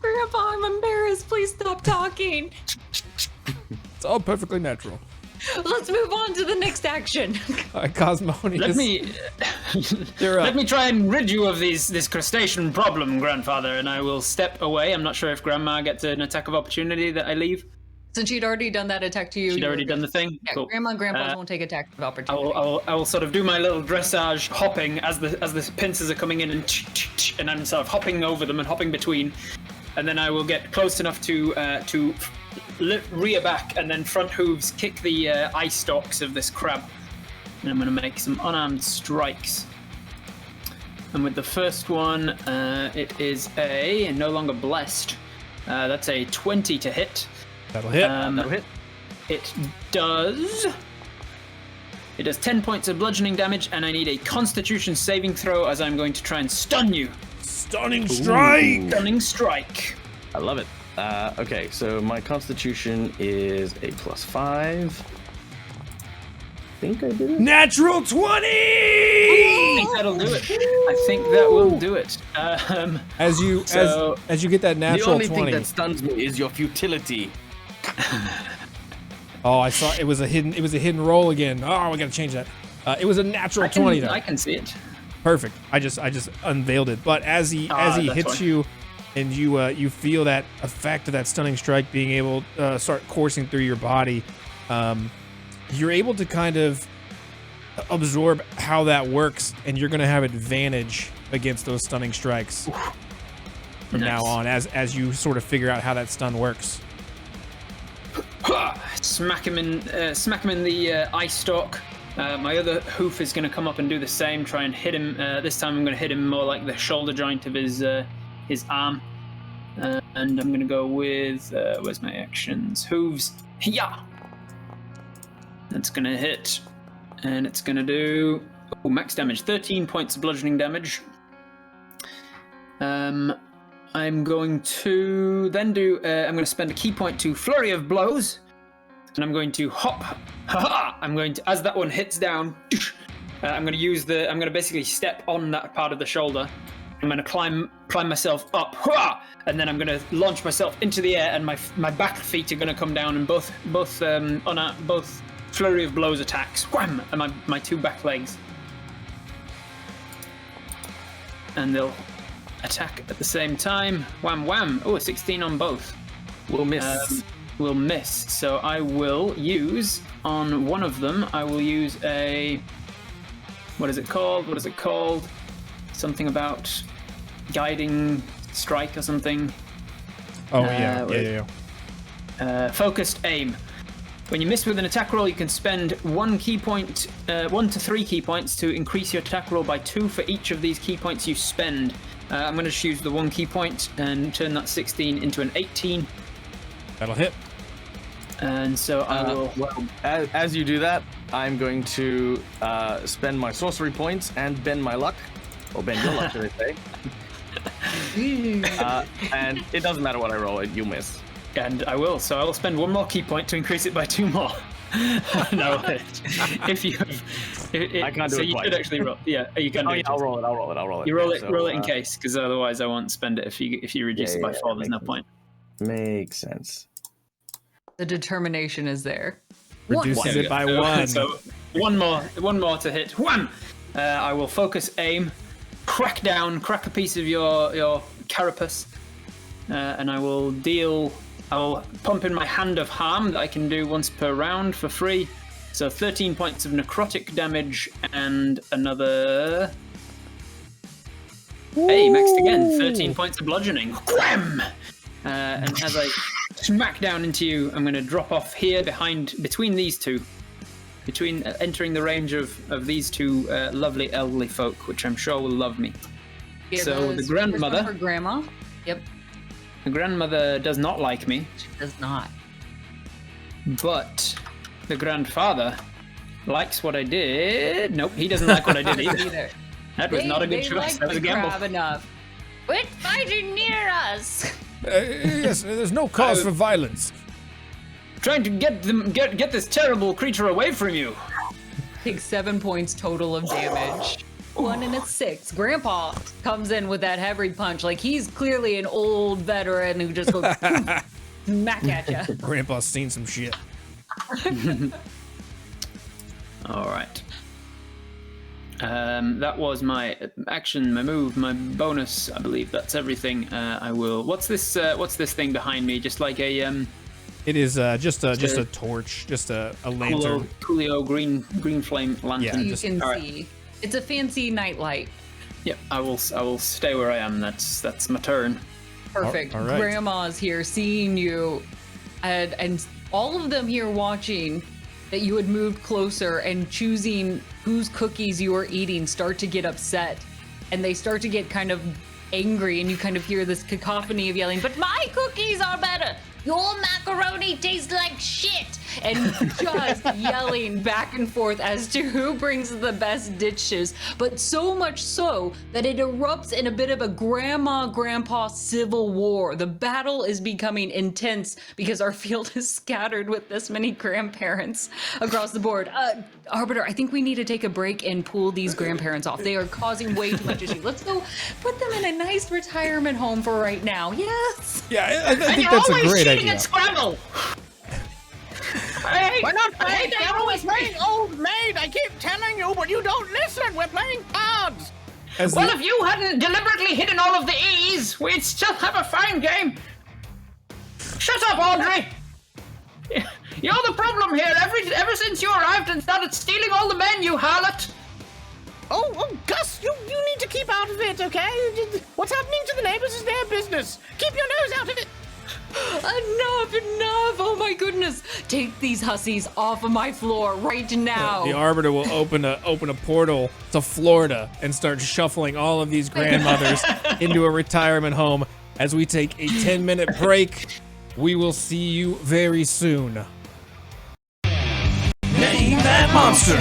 Grandpa, I'm embarrassed. Please stop talking. It's all perfectly natural. Let's move on to the next action. Cosmonius. Let me try and rid you of this crustacean problem, Grandfather, and I will step away. I'm not sure if Grandma gets an attack of opportunity that I leave. Since she'd already done that attack to you. She'd already done the thing? Yeah, cool. Grandma and Grandpa won't take attacks of opportunity. I will sort of do my little dressage hopping as the pincers are coming in, and I'm sort of hopping over them and hopping between, and then I will get close enough to rear back and then front hooves kick the eye stalks of this crab, and I'm going to make some unarmed strikes. And with the first one, it is a no longer blessed. That's a 20 to hit. That'll hit. That'll hit. It does 10 points of bludgeoning damage, and I need a Constitution saving throw as I'm going to try and stun you. Stunning strike! Stunning strike. I love it. Okay, so my Constitution is a +5. I think I did it. Natural 20! I think that'll do it. I think that will do it. As you get that natural 20. The only thing that stuns me is your futility. Oh, I saw it was a hidden roll again. Oh, we gotta change that. It was a natural 20 though. I can see it. Perfect. I just unveiled it. But as he hits fine. you, and you feel that effect of that stunning strike being able to start coursing through your body, you're able to kind of absorb how that works, and you're gonna have advantage against those stunning strikes from now on, as you sort of figure out how that stun works. Smack him in the eye stalk. My other hoof is going to come up and do the same. Try and hit him. This time I'm going to hit him more like the shoulder joint of his arm. And I'm going to go with where's my actions? Hooves. Yeah. That's going to hit, and it's going to do max damage. 13 points of bludgeoning damage. I'm going to then do. I'm going to spend a key point to Flurry of Blows, and I'm going to hop. I'm going to, as that one hits down, I'm going to use I'm going to basically step on that part of the shoulder. I'm going to climb myself up, and then I'm going to launch myself into the air, and my back feet are going to come down, and both Flurry of Blows attacks, wham, and my two back legs, and they'll attack at the same time. Wham wham. Oh, a 16 on both. We'll miss. Will miss. So I will use on one of them. I will use a. What is it called? Something about guiding strike or something. Oh yeah. Focused aim. When you miss with an attack roll, you can spend 1 to 3 key points to increase your attack roll by 2 for each of these key points you spend. I'm going to just use the 1 key point and turn that 16 into an 18. That'll hit. And so I will. Well, as you do that, I'm going to spend my sorcery points and bend my luck, or bend your luck, should I say? And it doesn't matter what I roll; you miss. And I will. So I will spend 1 more key point to increase it by 2 more. No, if you. I can't do so it you twice. should actually roll. Yeah, you can. Oh, do yeah, it. I'll roll it. You roll it. So, Roll it in case, because otherwise I won't spend it. If you reduce it by 4, there's no point. Makes sense. The determination is there. Reduces it by 1. So 1 more to hit. Wham! I will focus aim, crack a piece of your carapace, and I will pump in my hand of harm that I can do once per round for free. So 13 points of necrotic damage and another. Hey, maxed again. 13 points of bludgeoning. Wham! And as I smack down into you, I'm going to drop off here between these two. Entering the range of these two lovely elderly folk, which I'm sure will love me. Yeah, So the grandmother. Her grandma. Yep. The grandmother does not like me, She does not. but the grandfather likes what I did. Nope, he doesn't like what I did either. That was not a good choice. Like That was a the gamble. crab enough. Quit fighting near us! Yes, there's no cause for violence. Trying to get this terrible creature away from you. Take 7 points total of damage. 1 and a 6. Grandpa comes in with that heavy punch. Like he's clearly an old veteran who just goes smack at you. Grandpa's seen some shit. All right. That was my action, my move, my bonus. I believe that's everything. I will. What's this thing behind me? Just like a It is just a torch, just a lantern. Coolio green flame lantern. Yeah, You just- can all right. see. It's a fancy nightlight. Yep. I will stay where I am. That's my turn. Perfect. all right. Grandma's here seeing you, and all of them here watching that you had moved closer and choosing whose cookies you are eating start to get upset, and they start to get kind of angry, and you kind of hear this cacophony of yelling, "But my cookies are better! Your macaroni tastes like shit!" And just yelling back and forth as to who brings the best dishes, but so much so that it erupts in a bit of a grandma-grandpa civil war. The battle is becoming intense because our field is scattered with this many grandparents across the board. Arbiter, I think we need to take a break and pull these grandparents off. They are causing way too much issue. Let's go put them in a nice retirement home for right now. Yes. Yeah, I And think you're that's a always great cheating idea. at Scrabble! We're not playing that Devil, we're always playing Old Maid. I keep telling you, but you don't listen. We're playing cards. As Well, the- if you hadn't deliberately hidden all of the E's, we'd still have a fine game. Shut up, Audrey! You're the problem here. Ever since you arrived and started stealing all the men, you harlot. Oh, Gus, you need to keep out of it, okay? What's happening to the neighbors is their business. Keep your nose out of it. Enough! Oh my goodness! Take these hussies off of my floor right now. The Arbiter will open a portal to Florida and start shuffling all of these grandmothers into a retirement home. As we take a 10-minute break, we will see you very soon. Name that monster!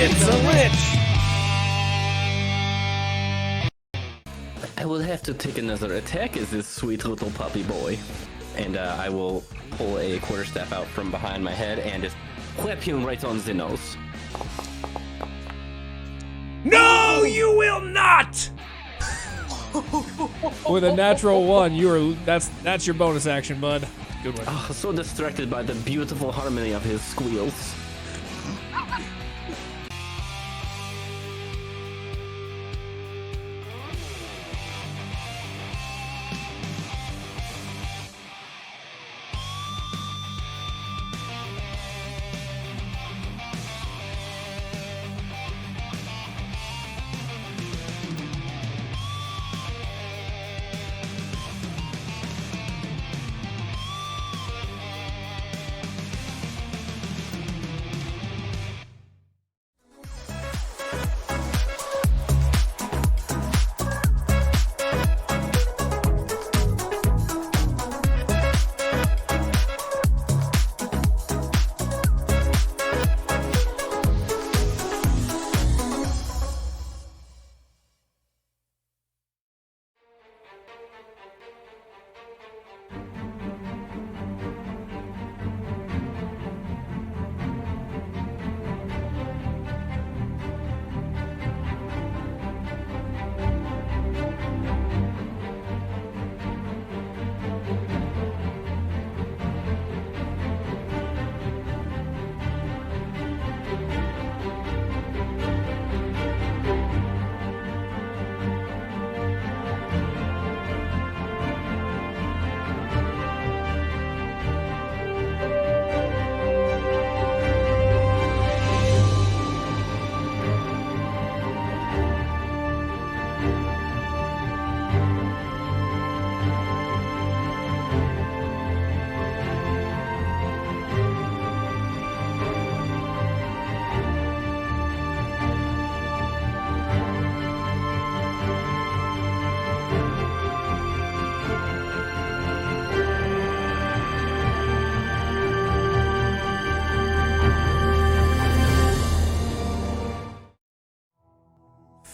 It's a lich! I will have to take another attack as this sweet little puppy boy. And I will pull a quarterstaff out from behind my head and just whap him right on the nose. No, you will not! With a natural 1, that's your bonus action, bud. Good one. Oh, so distracted by the beautiful harmony of his squeals.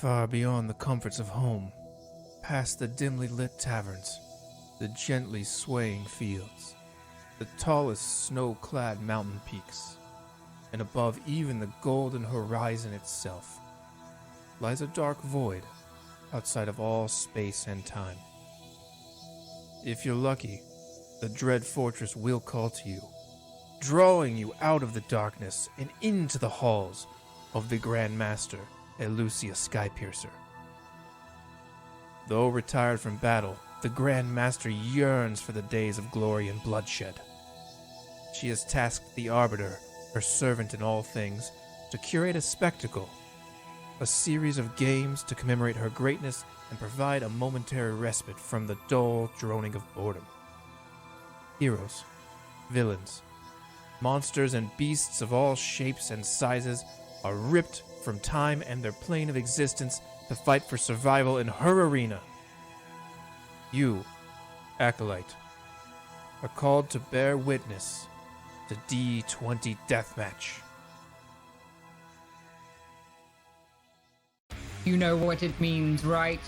Far beyond the comforts of home, past the dimly lit taverns, the gently swaying fields, the tallest snow-clad mountain peaks, and above even the golden horizon itself, lies a dark void outside of all space and time. If you're lucky, the dread fortress will call to you, drawing you out of the darkness and into the halls of the Grand Master, Elucia Skypiercer. Though retired from battle, the Grand Master yearns for the days of glory and bloodshed. She has tasked the Arbiter, her servant in all things, to curate a spectacle, a series of games to commemorate her greatness and provide a momentary respite from the dull droning of boredom. Heroes, villains, monsters, and beasts of all shapes and sizes are ripped from time and their plane of existence to fight for survival in her arena. You, Acolyte, are called to bear witness to D20 Deathmatch. You know what it means, right?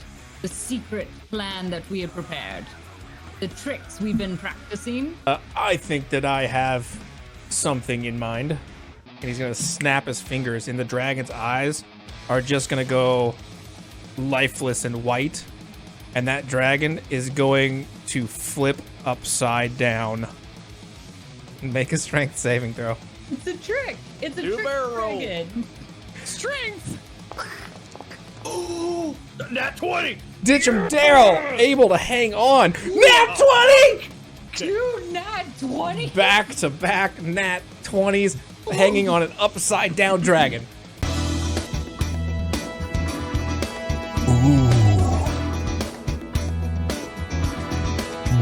The secret plan that we have prepared. The tricks we've been practicing. I think that I have something in mind. And he's going to snap his fingers, and the dragon's eyes are just going to go lifeless and white. And that dragon is going to flip upside down. Make a strength saving throw. It's a trick. It's a trick dragon. Strength. Ooh, nat 20! Ditch him, Daryl, able to hang on. Nat 20! Two nat 20? Back to back nat 20s, hanging on an upside down dragon. Ooh.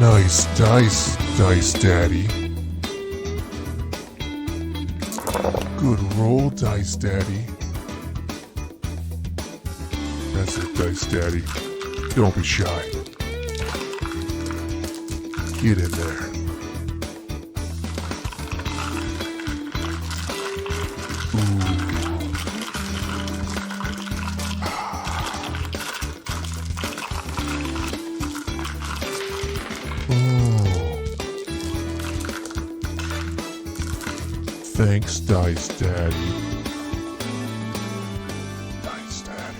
Nice dice, Dice Daddy. Good roll, Dice Daddy. That's it, Dice Daddy. Don't be shy. Get in there. Thanks, Dice Daddy. Dice Daddy.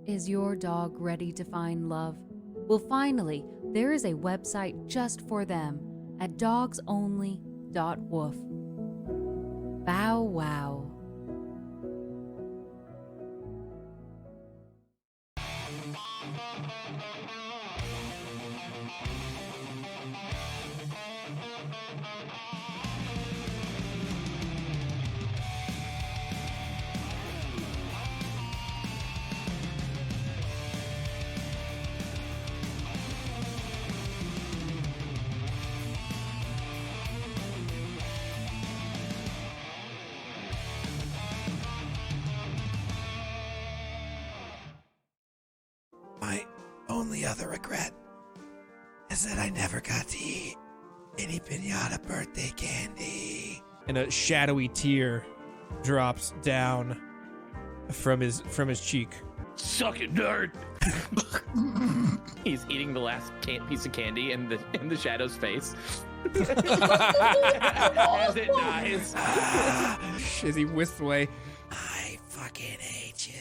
Is your dog ready to find love? Well, finally, there is a website just for them at dogsonly.woof. Bow wow. My only other regret is that I never got to eat any piñata birthday candy. And a shadowy tear drops down from his cheek. Suck it, nerd! He's eating the last piece of candy in the shadow's face. As it dies. As he whisks away. I fucking hate you.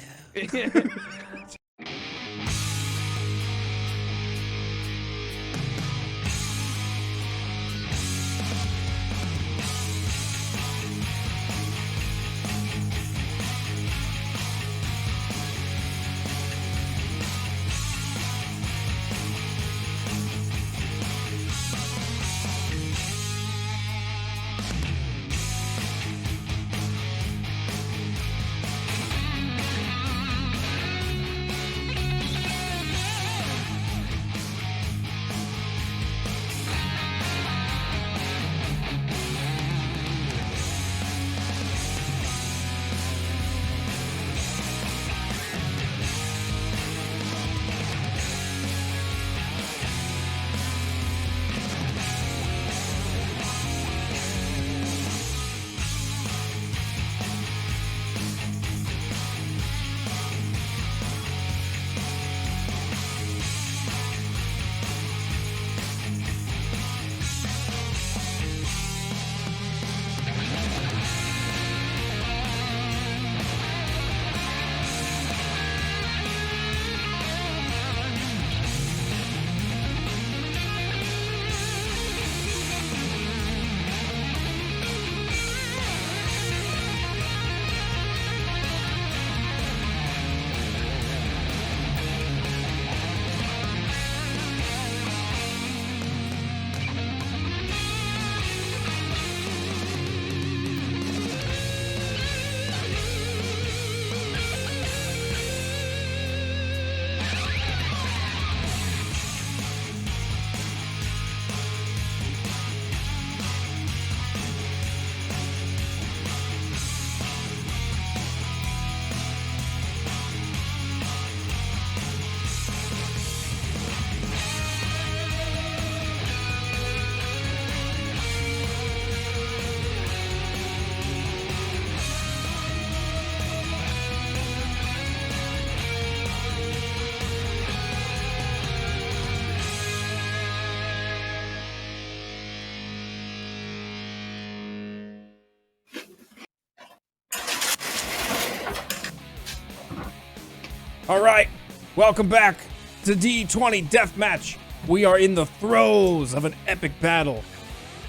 All right, welcome back to D20 Deathmatch. We are in the throes of an epic battle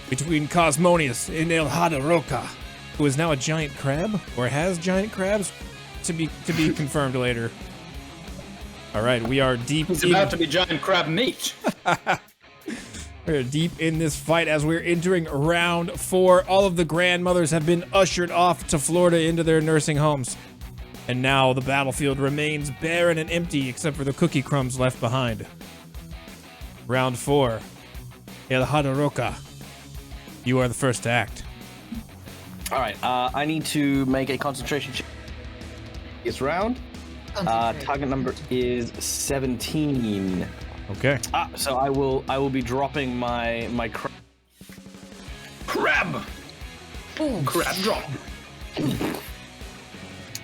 between Cosmonius and Hada Roca, who is now a giant crab, or has giant crabs, to be confirmed later. All right, we are deep. It's about to be giant crab meat. We're deep in this fight as we're entering round 4. All of the grandmothers have been ushered off to Florida into their nursing homes. And now the battlefield remains barren and empty except for the cookie crumbs left behind. Round 4. Hada Roca, you are the first to act. All right, I need to make a concentration check this round. Target number is 17. Okay. So I will be dropping my Crab! Ooh. Crab drop.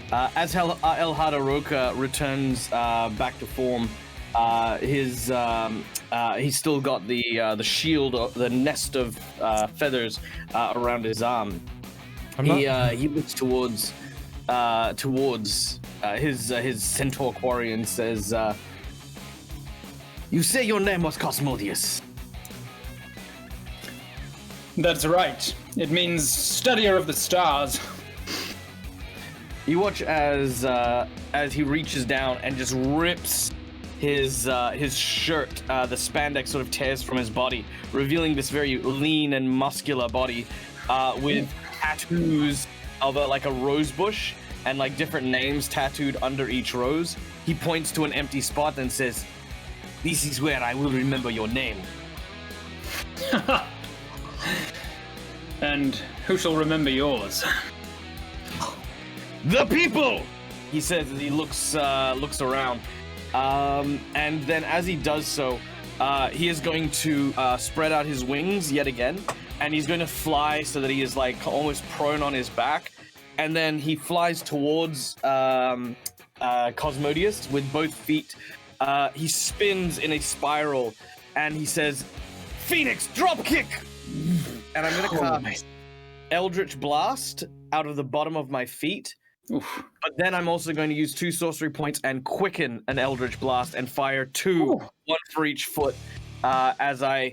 As Hada Roca returns back to form, he's still got the shield, the nest of feathers around his arm. He looks towards his centaur quarry and says, "You say your name was Cosmonius." That's right. It means studier of the stars. You watch as he reaches down and just rips his shirt. The spandex sort of tears from his body, revealing this very lean and muscular body with tattoos of like a rose bush and like different names tattooed under each rose. He points to an empty spot and says, "This is where I will remember your name." And who shall remember yours? The people, he says as he looks around, and then as he does so, he is going to spread out his wings yet again, and he's going to fly so that he is like almost prone on his back, and then he flies towards Cosmonius with both feet. He spins in a spiral, and he says, "Phoenix, drop kick!" And I'm going to cast Eldritch Blast out of the bottom of my feet. Oof. But then I'm also going to use 2 sorcery points and quicken an Eldritch Blast and fire 2, one for each foot, as I...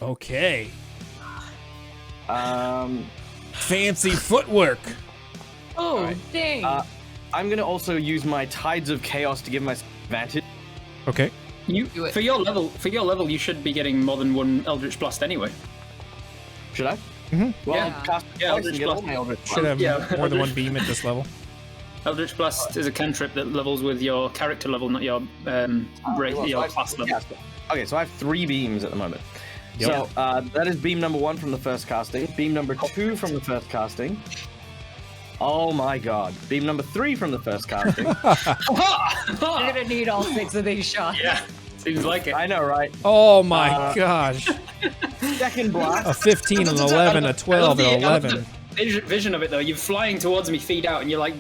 Okay. Fancy footwork. Oh, right. dang. I'm going to also use my Tides of Chaos to give myself advantage. Okay. For your level, you should be getting more than one Eldritch Blast anyway. Should I? Mm-hmm. Well, Yeah. I'll cast Yeah, twice and Eldritch get all Blast. my Eldritch Should have Yeah. more than one beam at this level. Eldritch Blast is a cantrip that levels with your character level, not your your class level. Okay, so I have 3 beams at the moment. Yep. So that is beam number 1 from the first casting, beam number 2 from the first casting. Oh my god. Beam number 3 from the first casting. You're gonna need all 6 of these shots. Yeah, seems like it. I know, right? Oh my gosh. Second blast. A 15, an 11, a 12, an 11. Vision of it though, you're flying towards me, feet out, and you're like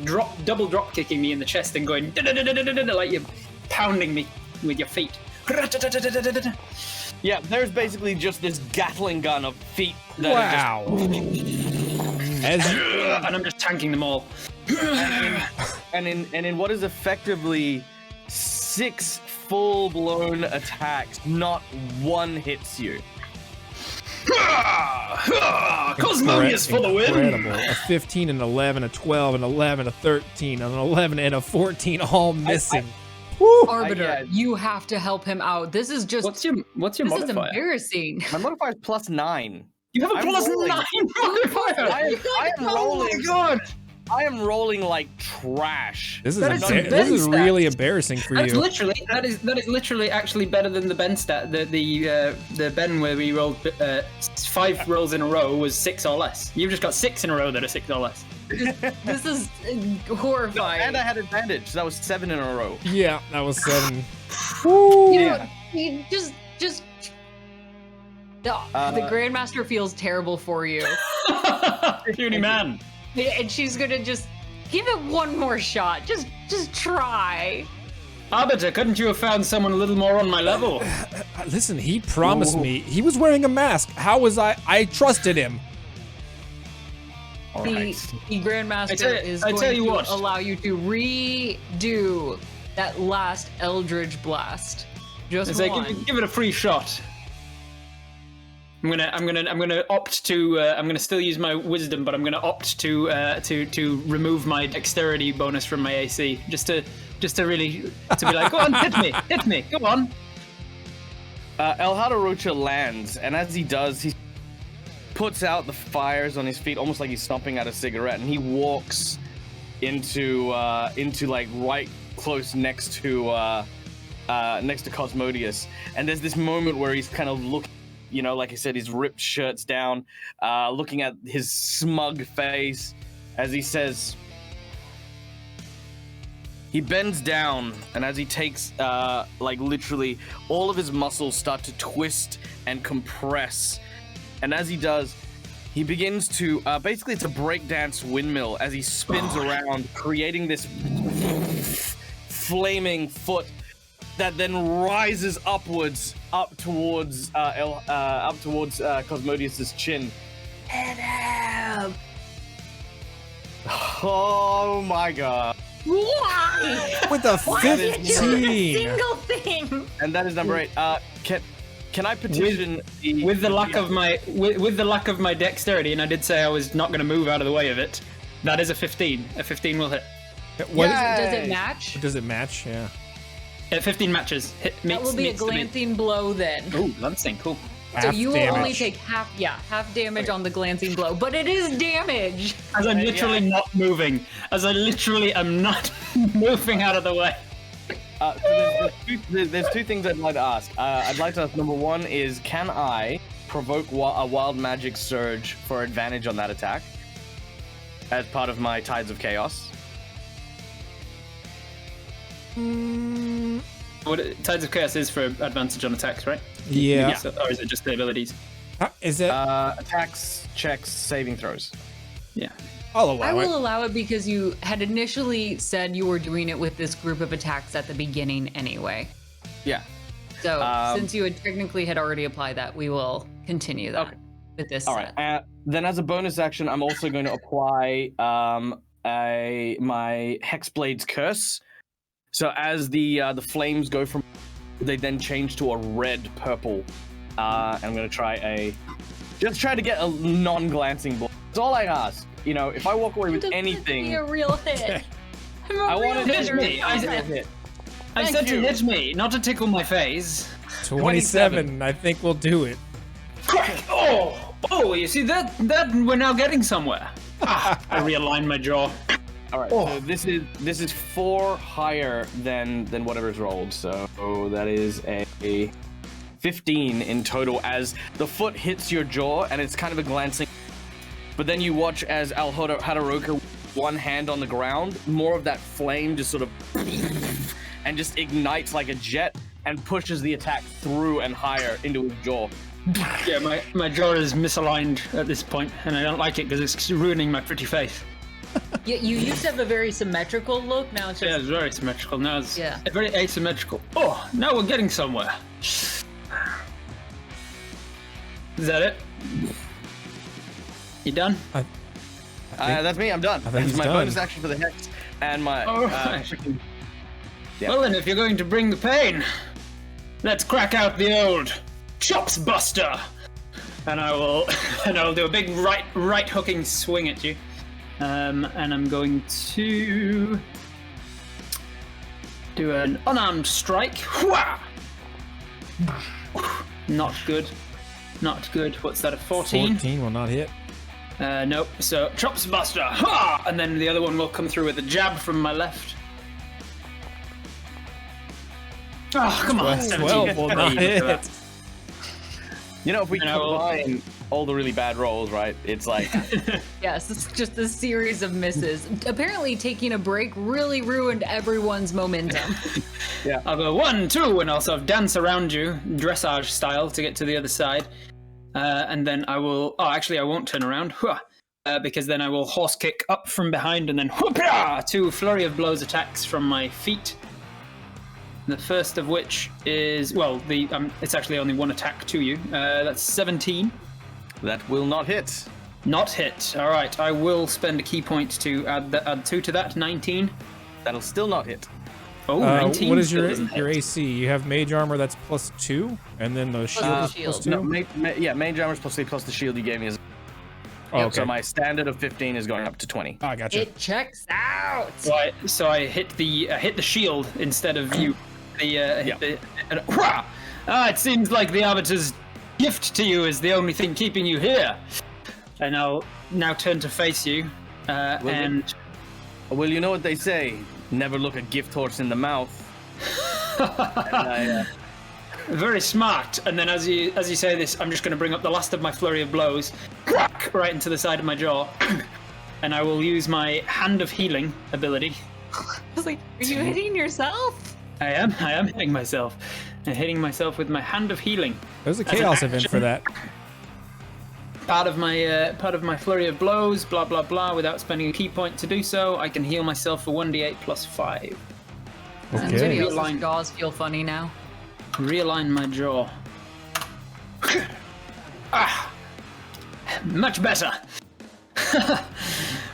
double drop kicking me in the chest and going like you're pounding me with your feet. Yeah, there's basically just this Gatling gun of feet that Wow. And I'm just tanking them all. and in what is effectively 6 full-blown attacks, not one hits you. Cosmonius for the win! Incredible. A 15, an 11, a 12, an 11, a 13, an 11, and a 14 all missing. Arbiter, you have to help him out. This is just... What's your This is modifier? embarrassing. My modifier is +9. You have a I'm +9 rolling. modifier! I am rolling. Oh my god! I am rolling like trash. This is That is some this is Ben really stats. embarrassing for That's you. literally that is literally actually better than the Ben stat. The Ben where we rolled 5 rolls in a row was 6 or less. You've just got 6 in a row that are 6 or less. This is horrifying. And I had advantage. So that was 7 in a row. Yeah, that was 7. You know, you just the Grandmaster feels terrible for you. Puny man. And she's gonna just give it one more shot. Just try. Arbiter, couldn't you have found someone a little more on my level? Listen, he promised me. He was wearing a mask. How was I trusted him. The Grandmaster is I going tell you to what. allow you to redo that last Eldritch Blast. Just one. Give it a free shot. I'm gonna opt to. I'm gonna still use my wisdom, but I'm gonna opt to remove my dexterity bonus from my AC, just to really be like, go on, hit me, go on. Hada Roca lands, and as he does, he puts out the fires on his feet, almost like he's stomping out a cigarette, and he walks into like right close next to Cosmonius. And there's this moment where he's kind of looking, you know, like I said, his ripped shirt's down, looking at his smug face as he says. He bends down, and as he takes, like literally, all of his muscles start to twist and compress. And as he does, he begins to, basically it's a breakdance windmill as he spins around, creating this flaming foot that then rises upwards, up towards Cosmonius's chin. Help! Oh my god. Why? With a Why did you do a 15. single thing? And that is number 8. Can I petition With the lack of my dexterity, and I did say I was not going to move out of the way of it. That is a 15. A 15 will hit. What Does it match? Does it match? Yeah. 15 matches. That will be a glancing blow then. Ooh, lancing, cool. So you will damage. only take half damage on the glancing blow, but it is damage. As I'm literally not moving. As I literally am not moving out of the way. So there's two things I'd like to ask. I'd like to ask, number one is, can I provoke a wild magic surge for advantage on that attack as part of my Tides of Chaos? What Tides of Chaos is for advantage on attacks, right? Yeah. So, or is it just the abilities? Is it? Attacks, checks, saving throws. Yeah. I'll allow I it. will allow it because you had initially said you were doing it with this group of attacks at the beginning anyway. Yeah. So since you had already applied that, we will continue that with this All set. right. Then as a bonus action, I'm also going to apply my Hexblade's Curse. So as the flames go from, they then change to a red purple. I'm going to try to get a non-glancing blow. That's all I ask. You know, if I walk away with anything, Be a real hit. I want to hit me. I said to hit me, not to tickle my face. 27. I think we'll do it. Oh! You see that we're now getting somewhere. I realign my jaw. All right. So this is 4 higher than whatever's rolled. So that is a 15 in total as the foot hits your jaw, and it's kind of a glancing. But then you watch as Hada Roca, one hand on the ground, more of that flame just sort of and just ignites like a jet and pushes the attack through and higher into his jaw. Yeah, my jaw is misaligned at this point, and I don't like it because it's ruining my pretty face. You used to have a very symmetrical look. Now it's just Yeah, it's very symmetrical. Now it's very asymmetrical. Oh, now we're getting somewhere. Is that it? You done? That's me. I'm done. think That's he's my done. bonus action for the hex and my. Alright. Yeah. Well then, if you're going to bring the pain, let's crack out the old chops buster, and I'll do a big right hooking swing at you, and I'm going to do an unarmed strike. Hwah! Not good. Not good. What's that? A 14? 14 will not hit. Nope. So chops buster, ha! And then the other one will come through with a jab from my left. Oh, come on. 12 will not hit. You know, if we combine all the really bad rolls, right? It's like yes, it's just a series of misses. Apparently, taking a break really ruined everyone's momentum. yeah. I'll go 1, 2, and I'll sort of dance around you, dressage style, to get to the other side. And then I will. Oh, actually, I won't turn around. Because then I will horse kick up from behind and then whoop-ya! 2 flurry of blows attacks from my feet. The first of which is, well, it's actually only 1 attack to you. That's 17. That will not hit. Not hit. All right, I will spend a key point to add 2 to that. 19. That'll still not hit. Oh, 19. What is still your doesn't hit. AC? You have mage armor that's +2, and then the shield is shield. +2. No, mage armor's +3 plus the shield you gave me is. Oh, okay. So my standard of 15 is going up to 20. Ah, gotcha. It checks out. So I hit the shield instead of you. It seems like the Arbiter's gift to you is the only thing keeping you here. And I'll now turn to face you, Well, you know what they say: never look a gift horse in the mouth. Very smart. And then as you say this, I'm just going to bring up the last of my flurry of blows, crack, right into the side of my jaw, and I will use my Hand of Healing ability. I was like, are you hitting yourself? I am hitting myself. I'm hitting myself with my Hand of Healing. There's a chaos event for that. Part of my flurry of blows, blah blah blah. Without spending a key point to do so, I can heal myself for 1d8 plus 5. Okay. Videos' jaws feel funny now. Realign my jaw. Much better.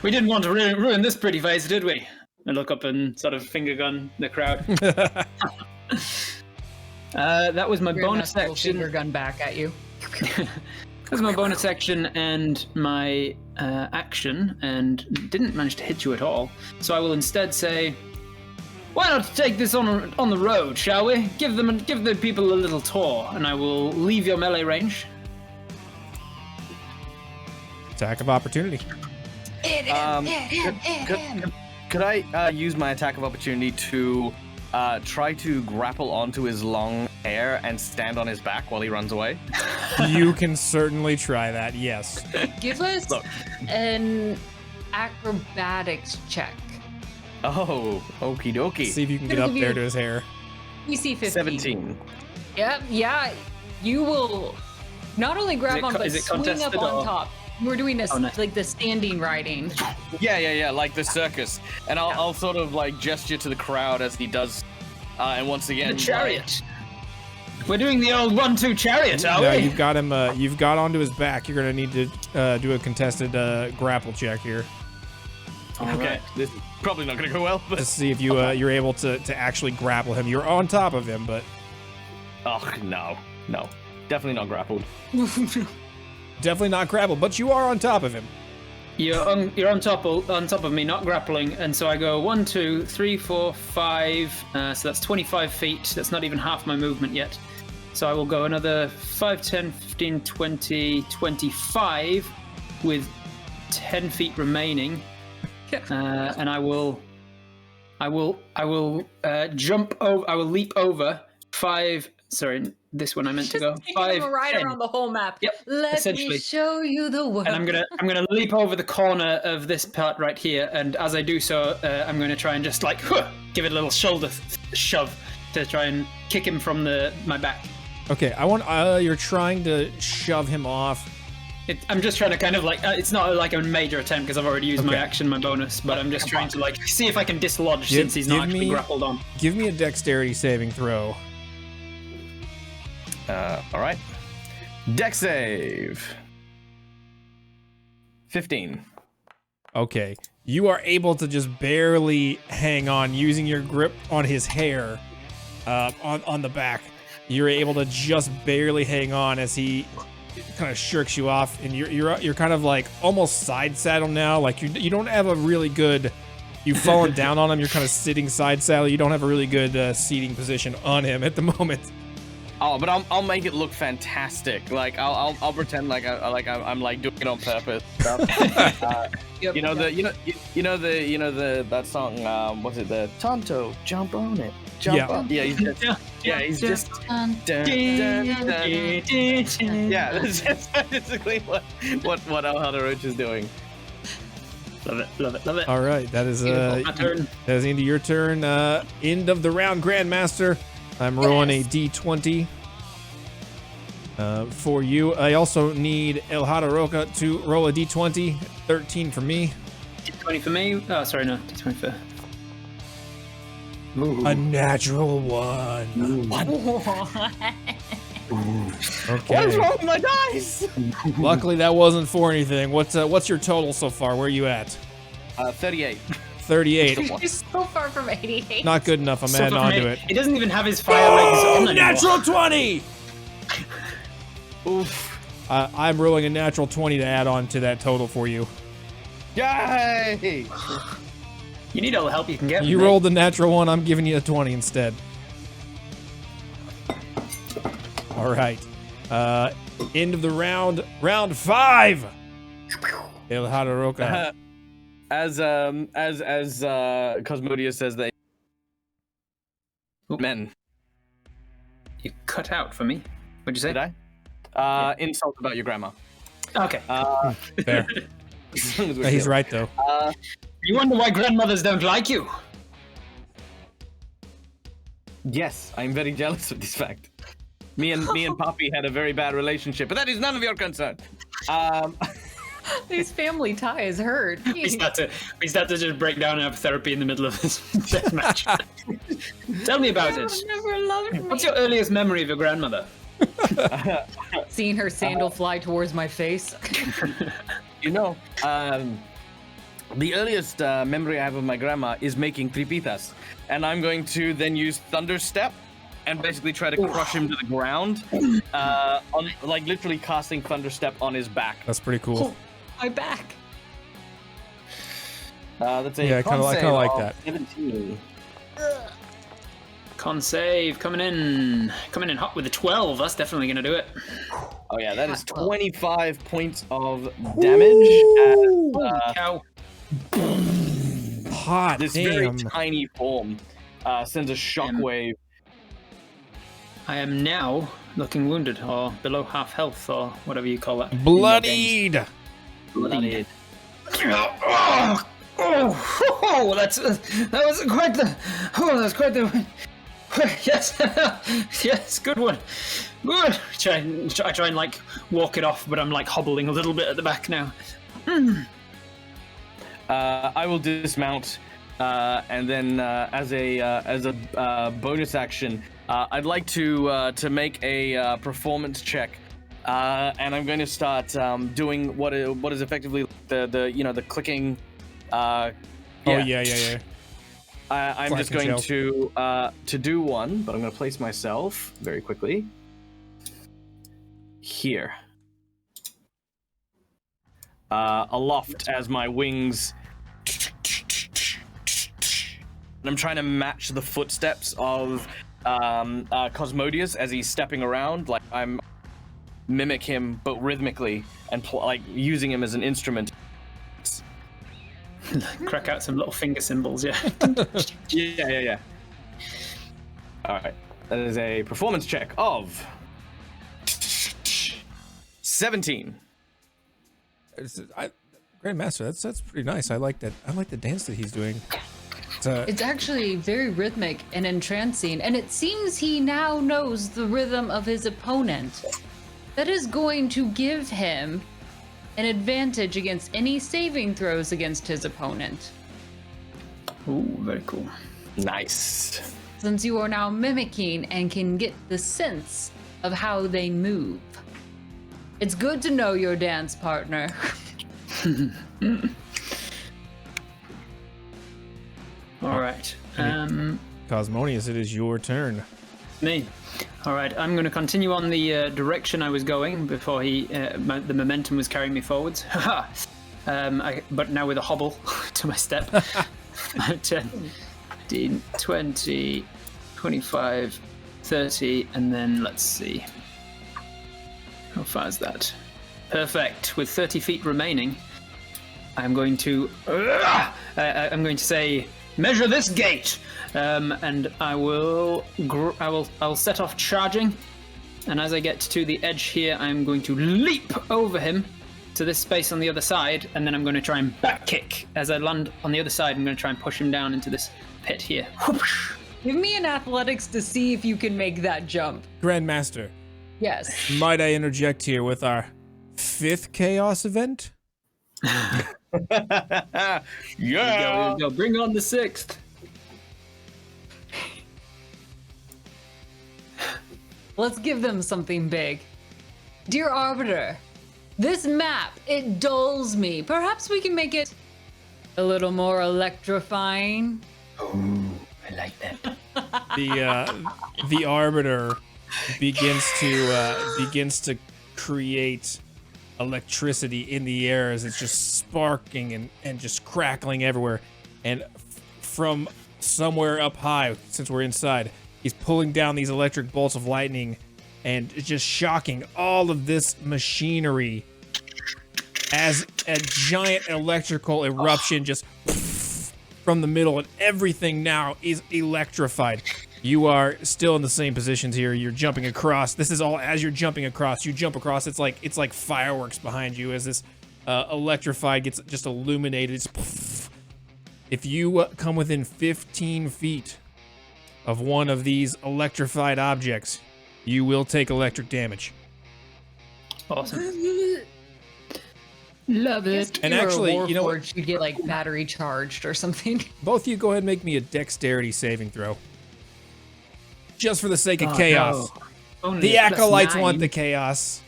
We didn't want to ruin this pretty face, did we? I look up and sort of finger gun the crowd. That was my bonus action. Finger gun back at you. That was my bonus action and my action, and didn't manage to hit you at all. So I will instead say, why not take this on the road, shall we? Give the people a little tour, and I will leave your melee range. Attack of opportunity. Could I use my attack of opportunity to try to grapple onto his long hair and stand on his back while he runs away? You can certainly try that, yes. Give us an acrobatics check. Oh, okie dokie. See if you can get up there to his hair. We see 15. 17. Yep, yeah. You will not only grab on, but swing up on top. We're doing this, like the standing riding. Yeah, like the circus. And I'll sort of like gesture to the crowd as he does. And once again, the chariot. We're doing the old 1-2 chariot, are No, we? you've got him. You've got onto his back. You're gonna need to do a contested grapple check here. Okay, this is probably not gonna go well. But to see if you're able to actually grapple him. You're on top of him, but oh no, definitely not grappled. Definitely not grappled, but you are on top of him. You're on top of me, not grappling, and so I go 1, 2, 3, 4, 5. So that's 25 feet. That's not even half my movement yet. So I will go another 5, 10, 15, 20, 25 with 10 feet remaining, and I will jump over. I will leap over 5. Sorry, this one I meant to go. 5, right 10. around the whole map. Yep, Let essentially. me show you the world. And I'm gonna leap over the corner of this part right here, and as I do so, I'm gonna try and just like give it a little shoulder shove to try and kick him from my back. Okay, I want. You're trying to shove him off. I'm just trying to kind of like. It's not like a major attempt because I've already used my action, my bonus, but I'm just trying to like see if I can dislodge since he's not actually grappled on. Give me a dexterity saving throw. All right. Dex save. 15. Okay. You are able to just barely hang on using your grip on his hair on the back. You're able to just barely hang on as he kind of shirks you off, and you're kind of like almost side saddle now. Like you don't have a really good. You've fallen down on him. You're kind of sitting side saddle. You don't have a really good seating position on him at the moment. Oh, but I'll make it look fantastic. Like I'll pretend like I'm like doing it on purpose. You know that song. What's it? The Tonto, jump on it, jump on. Yeah, he's just. Yeah, that's basically what Hada Roach is doing. Love it. All right, that is my turn. That is into your turn. End of the round, Grandmaster. I'm rolling a D20 for you. I also need El Hada Roca to roll a D20. 13 for me. D20 for me. Oh, sorry, no. D20 for. A natural 1. Okay. What is wrong with my dice? Luckily, that wasn't for anything. What's your total so far? Where are you at? 38. 38. You're so far from 88. Not good enough. I'm So adding for on me, to it. He doesn't even have his fire legs on anymore. Natural 20! Oof. I'm rolling a natural 20 to add on to that total for you. Yay! You need all the help you can get. You mate. rolled the natural one. I'm giving you a 20 instead. All right. End of the round. Round 5. El Hada Roca. As Cosmonius says, they men. You cut out for me. What'd you say? Did I? Insult about your grandma. Okay. Fair. Yeah, he's right though. You wonder why grandmothers don't like you? Yes, I'm very jealous of this fact. Me and Poppy had a very bad relationship, but that is none of your concern. These family ties hurt. We start to just break down and have therapy in the middle of this death match. Tell me about it. Never loved me. What's your earliest memory of your grandmother? Seeing her sandal fly towards my face. You know, the earliest memory I have of my grandma is making tripitas, and I'm going to then use Thunder Step and basically try to crush him to the ground, on like literally casting Thunder Step on his back. That's pretty cool. My back. That's a Yeah, I kind of like that. 17. Con save coming in hot with a 12. That's definitely gonna do it. Oh yeah, that is 25 points of damage. Holy cow! Hot This damn. very tiny form sends a shockwave. I am now looking wounded, or below half health, or whatever you call that. Bloodied. Bloodied. Oh, that was quite the. Oh, that's quite the. Yes, yes, good one. Good. I try and like walk it off, but I'm like hobbling a little bit at the back now. I will dismount, and then as a bonus action, I'd like to make a performance check, and I'm going to start doing what is effectively the clicking. Oh yeah. I'm just Clacking going shell. to do one, but I'm going to place myself very quickly here, aloft as my wings. And I'm trying to match the footsteps of Cosmonius as he's stepping around, like I'm mimic him, but rhythmically, and like using him as an instrument. Crack out some little finger symbols, yeah. Yeah. All right, that is a performance check of 17. Grandmaster, that's pretty nice. I like that. I like the dance that he's doing. It's actually very rhythmic and entrancing, and it seems he now knows the rhythm of his opponent. That is going to give him an advantage against any saving throws against his opponent. Ooh, very cool. Nice. Since you are now mimicking and can get the sense of how they move. It's good to know your dance partner. All right. Cosmonius, it is your turn. Me. All right. I'm going to continue on the direction I was going before the momentum was carrying me forwards. But now with a hobble to my step. 10, 15, 20, 25, 30, and then let's see. How far is that? Perfect. With 30 feet remaining, I'm going to say, measure this gate, and I'll set off charging, and as I get to the edge here, I'm going to leap over him to this space on the other side, and then I'm going to try and back kick. As I land on the other side, I'm going to try and push him down into this pit here. Whoosh. Give me an athletics to see if you can make that jump. Grandmaster, Yes. might I interject here with our 5th chaos event? Yeah. Here we go. Bring on the 6th. Let's give them something big. Dear Arbiter, this map, it dulls me. Perhaps we can make it a little more electrifying. Oh, I like that. The Arbiter begins to create electricity in the air as it's just sparking and just crackling everywhere. And from somewhere up high, since we're inside, he's pulling down these electric bolts of lightning and just shocking all of this machinery as a giant electrical eruption just from the middle, and everything now is electrified. You are still in the same positions here. You're jumping across. This is all as you're jumping across. You jump across. It's like fireworks behind you as this electrified gets just illuminated. It's if you come within 15 feet of one of these electrified objects, you will take electric damage. Awesome. Love it. And actually, you know, you get like battery charged or something. both of you go ahead and make me a dexterity saving throw. Just for the sake of chaos. No. The acolytes want the chaos.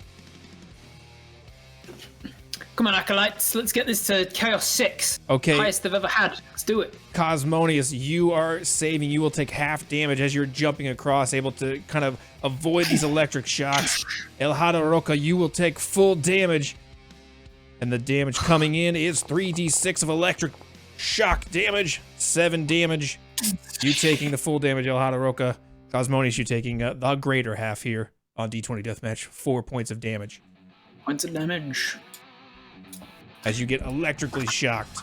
Come on, acolytes. Let's get this to chaos 6. Okay. Highest they've ever had. Let's do it. Cosmonius, you are saving. You will take half damage as you're jumping across, able to kind of avoid these electric shocks. Hada Roca, you will take full damage. And the damage coming in is 3d6 of electric shock damage. 7 damage. You taking the full damage, Hada Roca. Cosmonius, you taking the greater half here on D20 Deathmatch. 4 points of damage. Points of damage. As you get electrically shocked.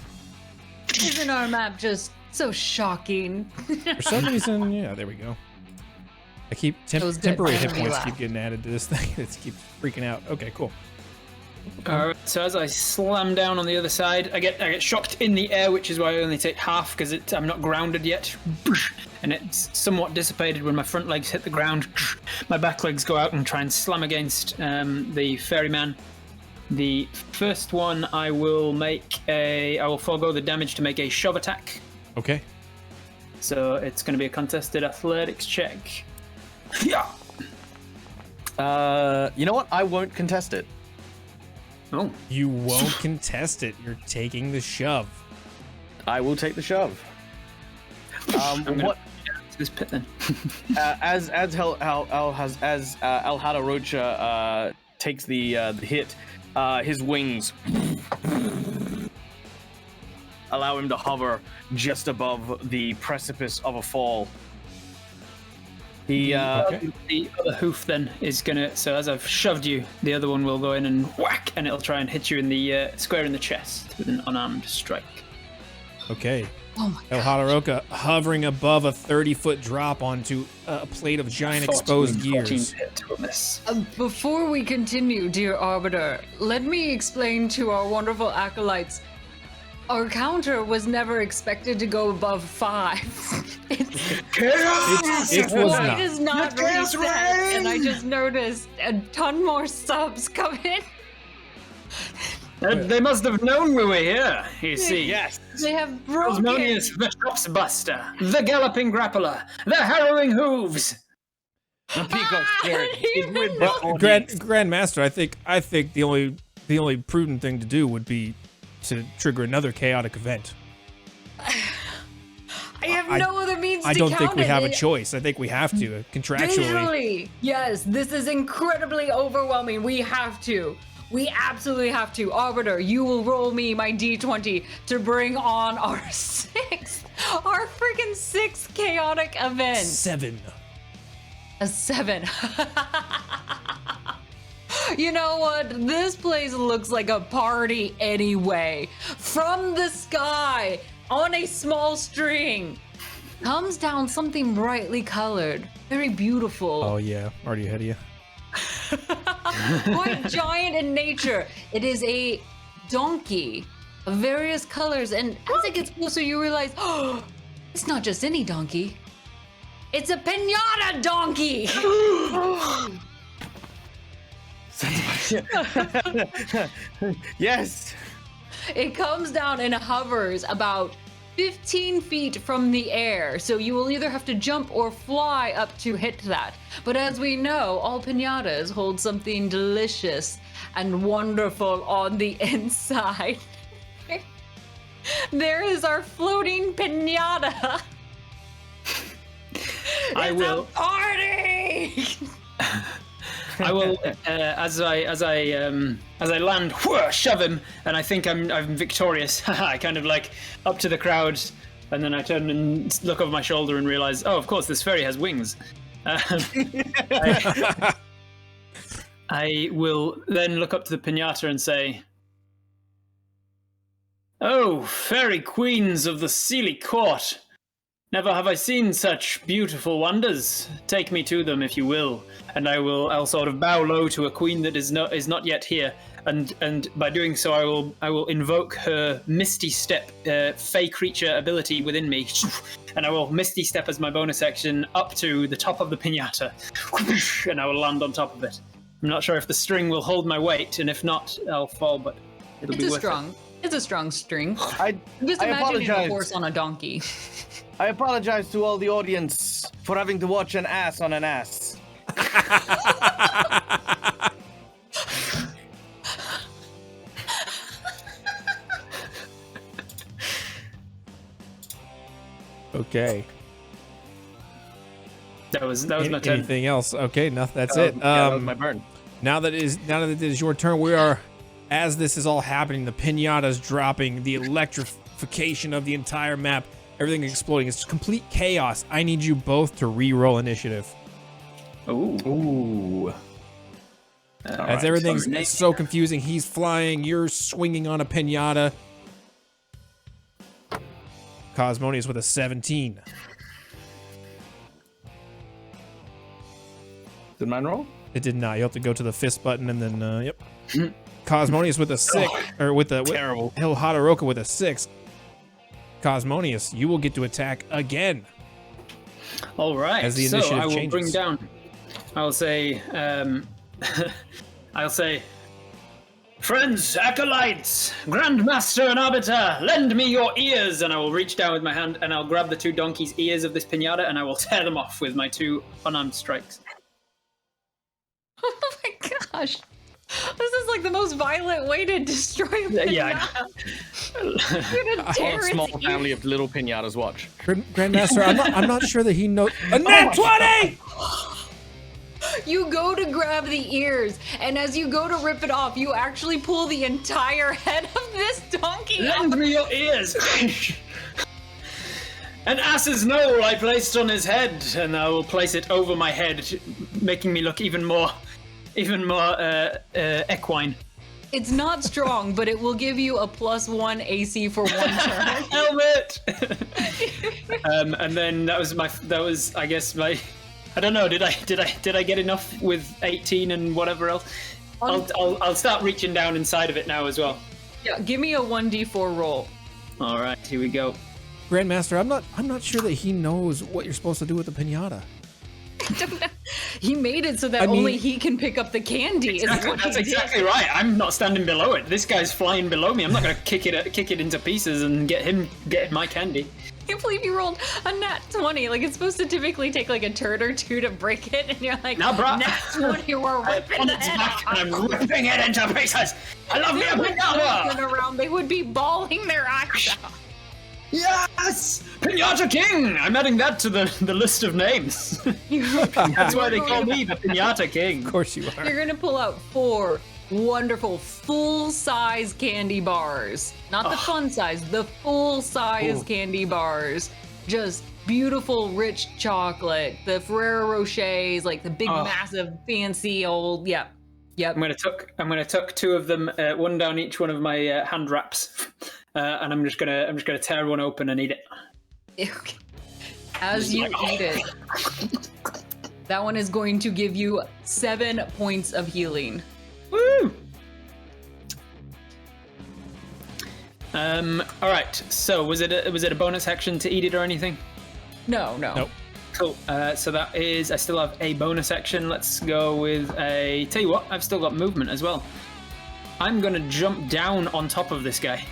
Isn't our map just so shocking? For some reason, yeah, there we go. I keep temporary hit points keep getting added to this thing. It keeps freaking out. Okay, cool. Alright, so as I slam down on the other side, I get shocked in the air, which is why I only take half, because I'm not grounded yet. And it's somewhat dissipated when my front legs hit the ground. My back legs go out and try and slam against the ferryman. The first one, I will forego the damage to make a shove attack. Okay. So it's going to be a contested athletics check. Yeah. You know what? I won't contest it. Oh. You won't contest it. You're taking the shove. I will take the shove. What? This pit then. As Hada Roca takes the hit, his wings allow him to hover just above the precipice of a fall. The other hoof then is gonna. So as I've shoved you, the other one will go in and whack, and it'll try and hit you in the square in the chest with an unarmed strike. Okay. Oh my God. Hada Roca hovering above a 30-foot drop onto a plate of giant exposed gears. Before we continue, dear Arbiter, let me explain to our wonderful acolytes. Our counter was never expected to go above 5. It was not. It is not reset, and I just noticed a ton more subs coming. They must have known we were here, you see. Yes. They have broken. Cosmonius, the Shops Buster, the Galloping Grappler, the Harrowing Hooves. The Peacock Spirit. Grand Master, I think the only prudent thing to do would be to trigger another chaotic event. I have no other means to I don't count think we it. have a choice. I think we have to, contractually. Visually, yes, this is incredibly overwhelming. We have to. We absolutely have to. Arbiter, you will roll me my D20 to bring on our freaking sixth chaotic event. 7. A 7. You know what? This place looks like a party anyway. From the sky, on a small string, comes down something brightly colored. Very beautiful. Oh yeah, already ahead of you. Quite giant in nature. It is a donkey of various colors, and as it gets closer, you realize, oh, it's not just any donkey. It's a pinata donkey. Yes. It comes down and hovers about 15 feet from the air, so you will either have to jump or fly up to hit that. But as we know, all piñatas hold something delicious and wonderful on the inside. There is our floating piñata. I will. A party. I will, as I land, shove him, and I think I'm victorious. I kind of like up to the crowd, and then I turn and look over my shoulder and realize, oh, of course, this fairy has wings. I will then look up to the piñata and say, "Oh, fairy queens of the Sealy Court, never have I seen such beautiful wonders. Take me to them, if you will." And I'll sort of bow low to a queen that is not yet here, and by doing so, I will invoke her Misty Step, Fey creature ability within me, and I will Misty Step as my bonus action up to the top of the piñata, and I will land on top of it. I'm not sure if the string will hold my weight, and if not, I'll fall, but it'll be worth it. It's a strong string. Just I imagine a apologize. horse on a donkey. I apologize to all the audience for having to watch an ass on an ass. Okay. That was my turn. Anything else? Okay, no, that's it. That was my burn. Now that it is your turn, we are, as this is all happening, the piñata's dropping, the electrification of the entire map, everything exploding. It's complete chaos. I need you both to re-roll initiative. Ooh. As everything's so confusing, he's flying, you're swinging on a piñata. Cosmonius with a 17. Did mine roll? It did not. You'll have to go to the fist button and then, yep. Cosmonius with a 6, or with the terrible. Hada Roca with a 6. Cosmonius, you will get to attack again. All right. As the so initiative I will changes. bring down. I'll say, friends, acolytes, Grandmaster and Arbiter, lend me your ears, and I will reach down with my hand and I'll grab the two donkeys' ears of this piñata and I will tear them off with my two unarmed strikes. Oh my gosh. This is like the most violent way to destroy a piñata. Yeah, You're gonna tear A its small ears. family of little piñatas watch. Grandmaster, I'm not sure that he knows. A nat 20! You go to grab the ears, and as you go to rip it off, you actually pull the entire head of this donkey off. Lend me your ears! An ass's knoll I placed on his head, and I will place it over my head, making me look even more equine. It's not strong, but it will give you a +1 AC for 1 turn. Helmet. And then that was I guess my. I don't know. Did I get enough with 18 and whatever else? I'll start reaching down inside of it now as well. Yeah, give me a 1d4 roll. All right, here we go. Grandmaster, I'm not sure that he knows what you're supposed to do with the piñata. He made it so that only he can pick up the candy. That's exactly right. I'm not standing below it. This guy's flying below me. I'm not going to kick it into pieces and get my candy. I can't believe you rolled a nat 20. Like, it's supposed to typically take like a turn or two to break it, and you're like, Nah, bro. nat 20, we're ripping On the its head back, off. and I'm ripping it into pieces. I love me a Looking piñata. around, they would be bawling their eyes out. Yes! Piñata King! I'm adding that to the list of names. That's why they call me the Piñata King. Of course you are. You're gonna pull out 4 wonderful full-size candy bars. Not the fun size, the full-size candy bars. Just beautiful, rich chocolate. The Ferrero Rochers, like the big, massive, fancy old. Yep. I'm gonna tuck 2 of them, one down each one of my hand wraps, and I'm just gonna tear one open and eat it. As you eat it, that one is going to give you 7 points of healing. Woo! All right. So was it a bonus action to eat it or anything? No. Nope. Cool. So that is. I still have a bonus action. Let's go with a. Tell you what, I've still got movement as well. I'm gonna jump down on top of this guy.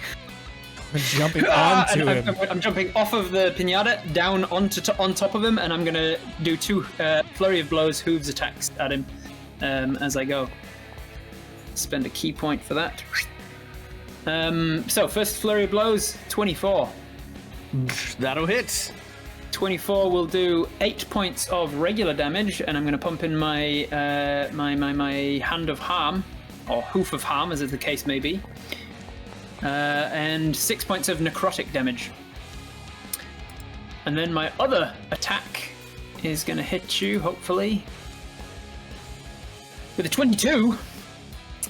Jumping onto him. I'm jumping off of the pinata, down on top of him, and I'm going to do 2 flurry of blows, hooves attacks at him as I go. Spend a key point for that. So, first flurry of blows, 24. That'll hit. 24 will do 8 points of regular damage, and I'm going to pump in my my hand of harm, or hoof of harm, as the case may be, and 6 points of necrotic damage. And then my other attack is going to hit you, hopefully, with a 22.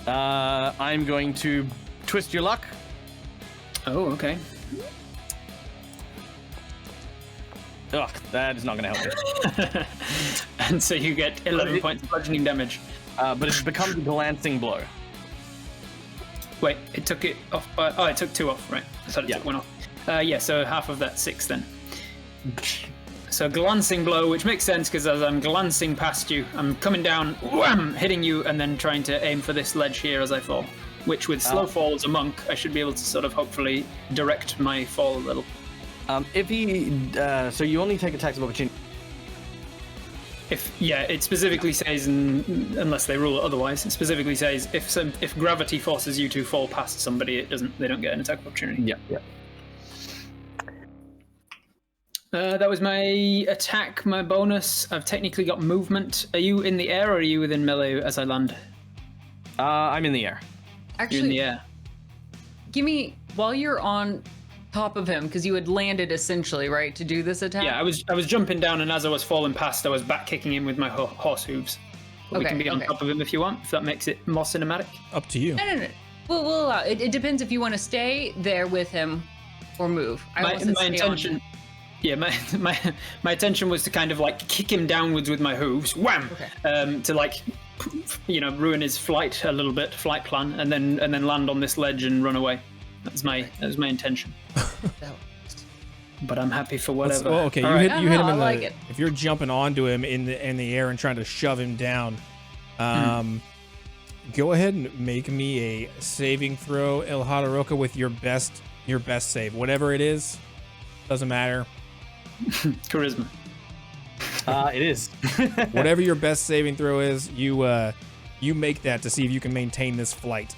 I'm going to twist your luck. Oh, okay. Ugh, that is not going to help you. And so you get 11 points of bludgeoning damage. But it becomes a glancing blow. Wait, it took it off. It took 2 off, right? I thought it took 1 off. Yeah, so half of that 6 then. So glancing blow, which makes sense because as I'm glancing past you, I'm coming down, wham, hitting you, and then trying to aim for this ledge here as I fall. Which with slow fall as a monk, I should be able to sort of hopefully direct my fall a little. If he, so you only take attacks of opportunity. It specifically says, unless they rule it otherwise, it specifically says if gravity forces you to fall past somebody, they don't get an attack of opportunity. Yeah. That was my attack, my bonus. I've technically got movement. Are you in the air or are you within melee as I land? I'm in the air. Actually, You're in the air. give me, while you're on top of him, because you had landed essentially, right, to do this attack? Yeah, I was jumping down, and as I was falling past, I was back kicking him with my horse hooves. But we can be on top of him if you want, if that makes it more cinematic. Up to you. No. We'll allow it. It depends if you want to stay there with him or move. My intention... Yeah, my intention was to kind of like kick him downwards with my hooves, wham, to like, ruin his flight a little bit, flight plan, and then land on this ledge and run away. That was my intention. But I'm happy for whatever. Okay, All you right. hit him in like the. it. If you're jumping onto him in the air and trying to shove him down, go ahead and make me a saving throw, Hada Roca, with your best save, whatever it is, doesn't matter. Charisma. It is. Whatever your best saving throw is, you make that to see if you can maintain this flight.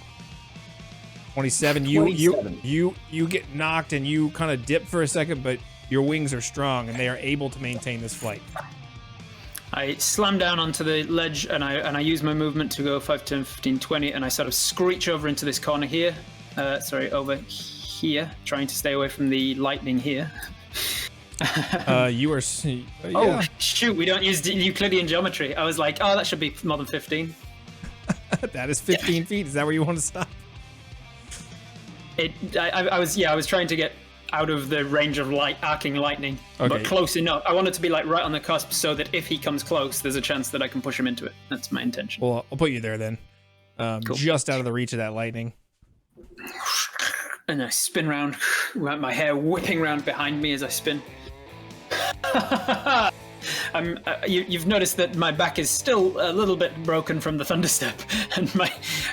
27. You get knocked and you kind of dip for a second, but your wings are strong and they are able to maintain this flight. I slam down onto the ledge and I use my movement to go 5, 10, 15, 20, and I sort of screech over into this corner here. Over here, trying to stay away from the lightning here. You are. Oh shoot! We don't use Euclidean geometry. I was like, oh, that should be more than 15. That is 15 feet. Is that where you want to stop? I was trying to get out of the range of arcing lightning, but close enough. I want it to be like right on the cusp, so that if he comes close, there's a chance that I can push him into it. That's my intention. Well, I'll put you there then, Cool. just out of the reach of that lightning. And I spin round, my hair whipping round behind me as I spin. You've noticed that my back is still a little bit broken from the thunderstep,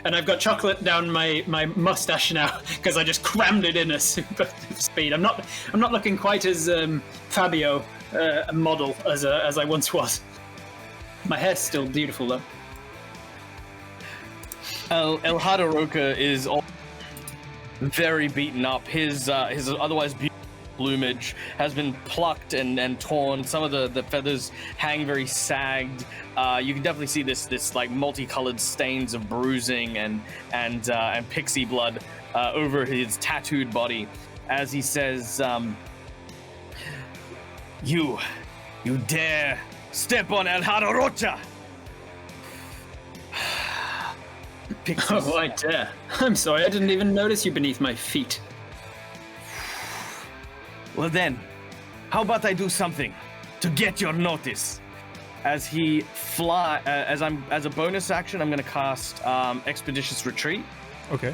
and I've got chocolate down my mustache now because I just crammed it in a super speed. I'm not looking quite as Fabio a model as I once was. My hair's still beautiful though. Hada Roca is all very beaten up. His otherwise beautiful plumage has been plucked and torn. Some of the feathers hang very sagged. You can definitely see this like multicolored stains of bruising and pixie blood over his tattooed body as he says, You dare step on Hada Roca! Oh, I dare. I'm sorry, I didn't even notice you beneath my feet. Well then, how about I do something to get your notice? As he as a bonus action, I'm gonna cast Expeditious Retreat. Okay.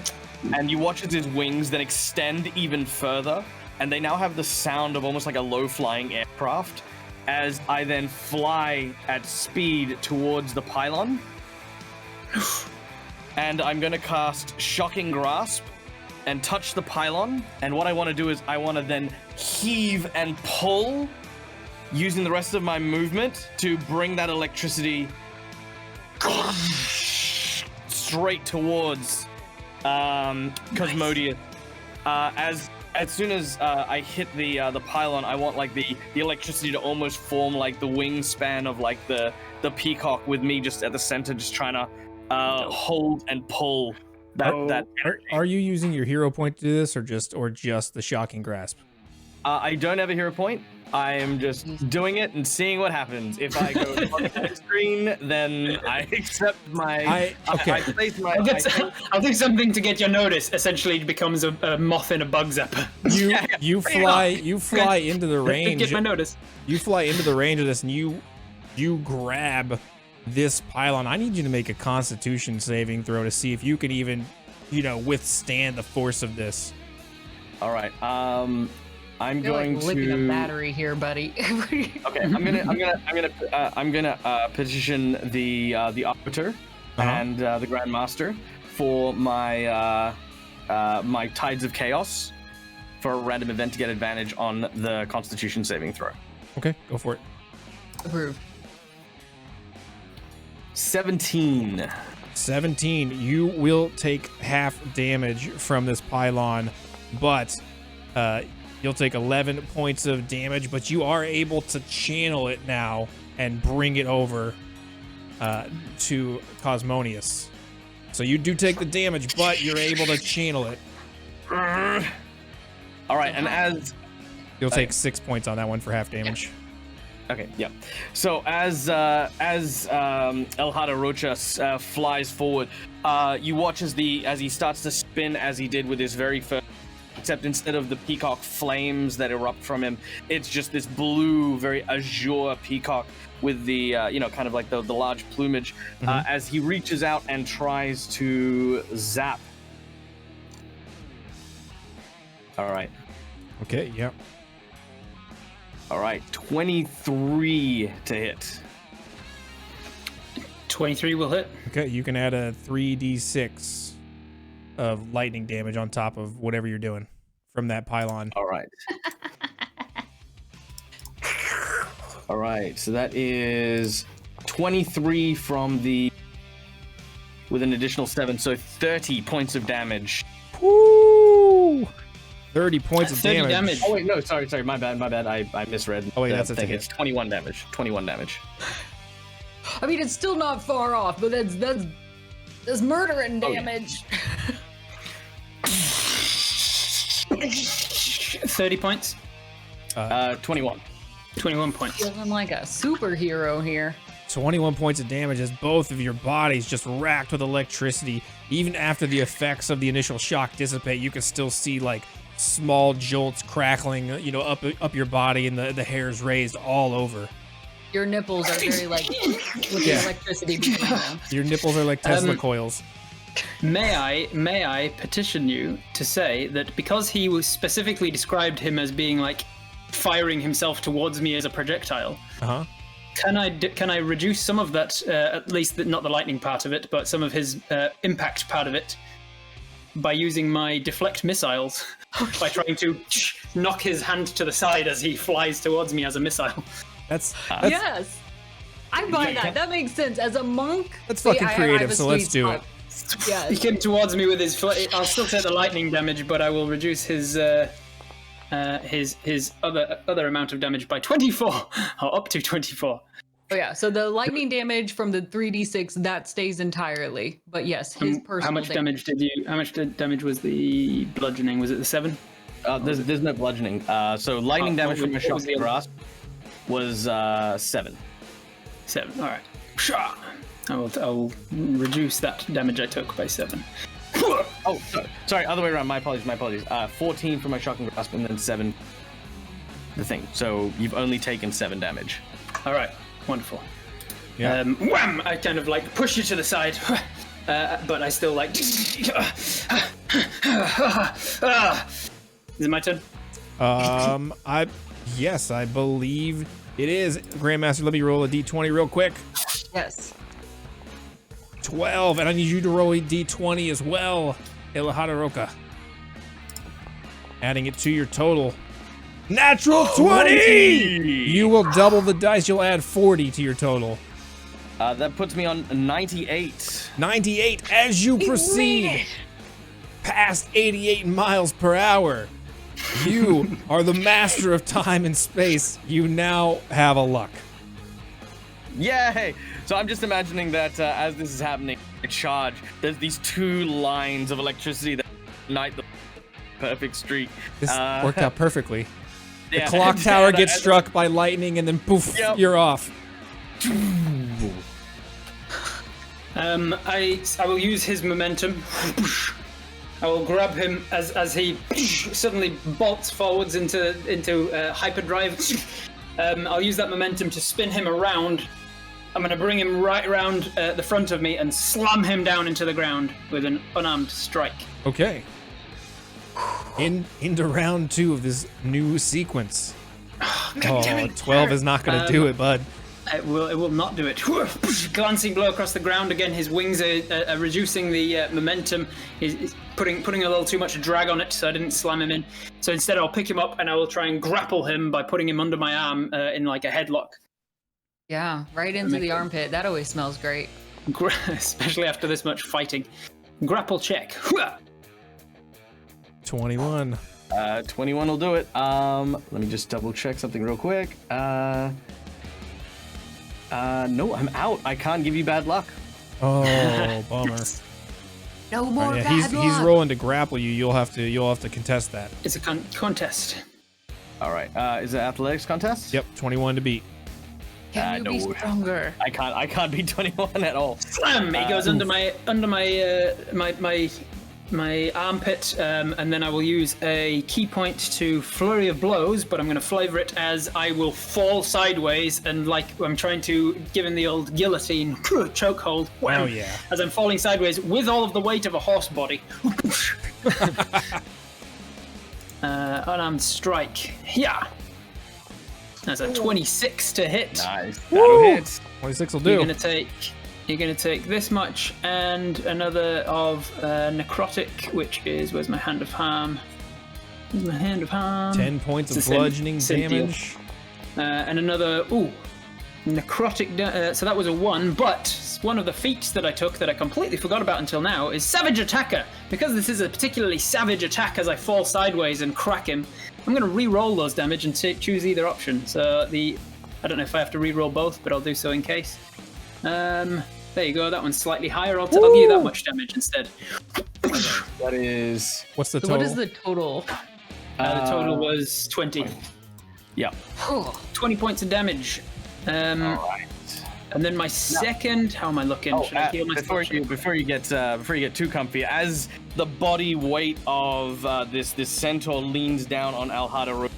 And you watch as his wings then extend even further, and they now have the sound of almost like a low-flying aircraft. As I then fly at speed towards the pylon, and I'm gonna cast Shocking Grasp and touch the pylon. And what I want to do is I want to then heave and pull using the rest of my movement to bring that electricity straight towards Cosmonius. As soon as I hit the pylon, I want like the electricity to almost form like the wingspan of like the peacock, with me just at the center, just trying to hold and pull that. Are you using your hero point to do this, or just the shocking grasp? I don't have a hero point. I am just doing it and seeing what happens. If I go on the screen, then I accept my. Okay. I place my. I'll do something to get your notice. Essentially, it becomes a moth in a bug zapper. You fly into the range. Get my notice. You fly into the range of this, and you grab this pylon. I need you to make a Constitution saving throw to see if you can even, withstand the force of this. All right. I'm You're going like living to a battery here, buddy. Okay, I'm gonna petition the Arbiter and the Grandmaster for my my Tides of Chaos for a random event to get advantage on the Constitution saving throw. Okay, go for it. Approved. 17. 17. You will take half damage from this pylon, but you'll take 11 points of damage, but you are able to channel it now and bring it over to Cosmonius. So you do take the damage, but you're able to channel it. All right, and as you'll take 6 points on that one for half damage. Okay, yeah. So as El Hada Rocha flies forward, you watch as he starts to spin as he did with his very first. Except instead of the peacock flames that erupt from him, it's just this blue, very azure peacock with the, kind of like the large plumage, as he reaches out and tries to zap. All right. Okay, yeah. All right, 23 to hit. 23 will hit. Okay, you can add a 3d6 of lightning damage on top of whatever you're doing from that pylon. All right. All right, so that is 23 from with an additional 7, so 30 points of damage. Woo! 30 points of damage. Oh wait, no, sorry, my bad. I misread. Oh wait, that's a thing. hit. It's 21 damage. 21 damage. I mean, it's still not far off, but that's murdering damage. 30 points. 21. 21 points. Feeling like a superhero here. 21 points of damage as both of your bodies just racked with electricity. Even after the effects of the initial shock dissipate, you can still see like small jolts crackling, up your body, and the hairs raised all over. Your nipples are very like with the electricity between them. Your nipples are like Tesla coils. May I petition you to say that because he was specifically described him as being like firing himself towards me as a projectile? Can I reduce some of that, at least not the lightning part of it, but some of his impact part of it, by using my deflect missiles, by trying to knock his hand to the side as he flies towards me as a missile? That's yes, I buy that. That makes sense. As a monk, that's fucking creative. So let's do it. Yeah. He came towards me with his. I'll still take the lightning damage, but I will reduce his other amount of damage by 24, or up to 24. Oh yeah, so the lightning damage from the 3d6 that stays entirely, but yes, his personal. How much damage damage was the bludgeoning? Was it the 7? There's no bludgeoning. So lightning damage from a shocking grasp was 7. 7. All right. I'll reduce that damage I took by 7. Oh, sorry, other way around. My apologies. 14 from my shocking grasp, and then 7. The thing. So you've only taken 7 damage. All right. Wonderful. Yeah. Wham! I kind of like push you to the side, but I still like. Is it my turn? Yes, I believe it is. Grandmaster, let me roll a d20 real quick. Yes. 12, and I need you to roll a d20 as well, El Hada Roca. adding it to your total. Natural 20! You will double the dice. You'll add 40 to your total. That puts me on 98. 98 as you proceed past 88 miles per hour. You are the master of time and space. You now have a luck. Yay! So I'm just imagining that as this is happening, a charge, there's these two lines of electricity that ignite the perfect streak. This worked out perfully. The Yeah. clock tower gets struck by lightning and then poof, you're off. I will use his momentum. I will grab him as he suddenly bolts forwards into hyperdrive. I'll use that momentum to spin him around. I'm going to bring him right around the front of me and slam him down into the ground with an unarmed strike. Okay. Into round 2 of this new sequence. Oh, 12 is not going to do it, bud. It will not do it. Glancing blow across the ground again. His wings are reducing the momentum. He's putting a little too much drag on it, so I didn't slam him in. So instead, I'll pick him up and I will try and grapple him by putting him under my arm in like a headlock. Yeah, right into the armpit. That always smells great. Especially after this much fighting. Grapple check. 21. 21 will do it. Let me just double check something real quick. No, I'm out. I can't give you bad luck. Oh, bummer. No more bad he's luck. rolling to grapple you. You'll have to contest that. It's a contest. All right. Is it athletics contest? Yep, 21 to beat. Can you be stronger? I can't beat 21 at all. Slam! He goes under my armpit, and then I will use a key point to flurry of blows, but I'm going to flavor it as I will fall sideways and like I'm trying to give him the old guillotine chokehold. Oh yeah! As I'm falling sideways with all of the weight of a horse body. Unarmed strike. Yeah. That's a 26 to hit. Nice. That'll hit. 26 will do. You're gonna take this much and another of necrotic, which is where's my hand of harm? Where's my hand of harm? 10 points of bludgeoning damage. And another necrotic. So that was a 1, but one of the feats that I took that I completely forgot about until now is Savage Attacker. Because this is a particularly savage attack as I fall sideways and crack him, I'm going to re-roll those damage and choose either option. So I don't know if I have to re-roll both, but I'll do so in case. There you go. That one's slightly higher. I'll give you that much damage instead. That is. What's the So total? what is the total? The total was 20. Yeah. 20 points of damage. All right. And then my second. How am I looking? Should I heal myself? Before you get too comfy, as the body weight of this centaur leans down on Hada,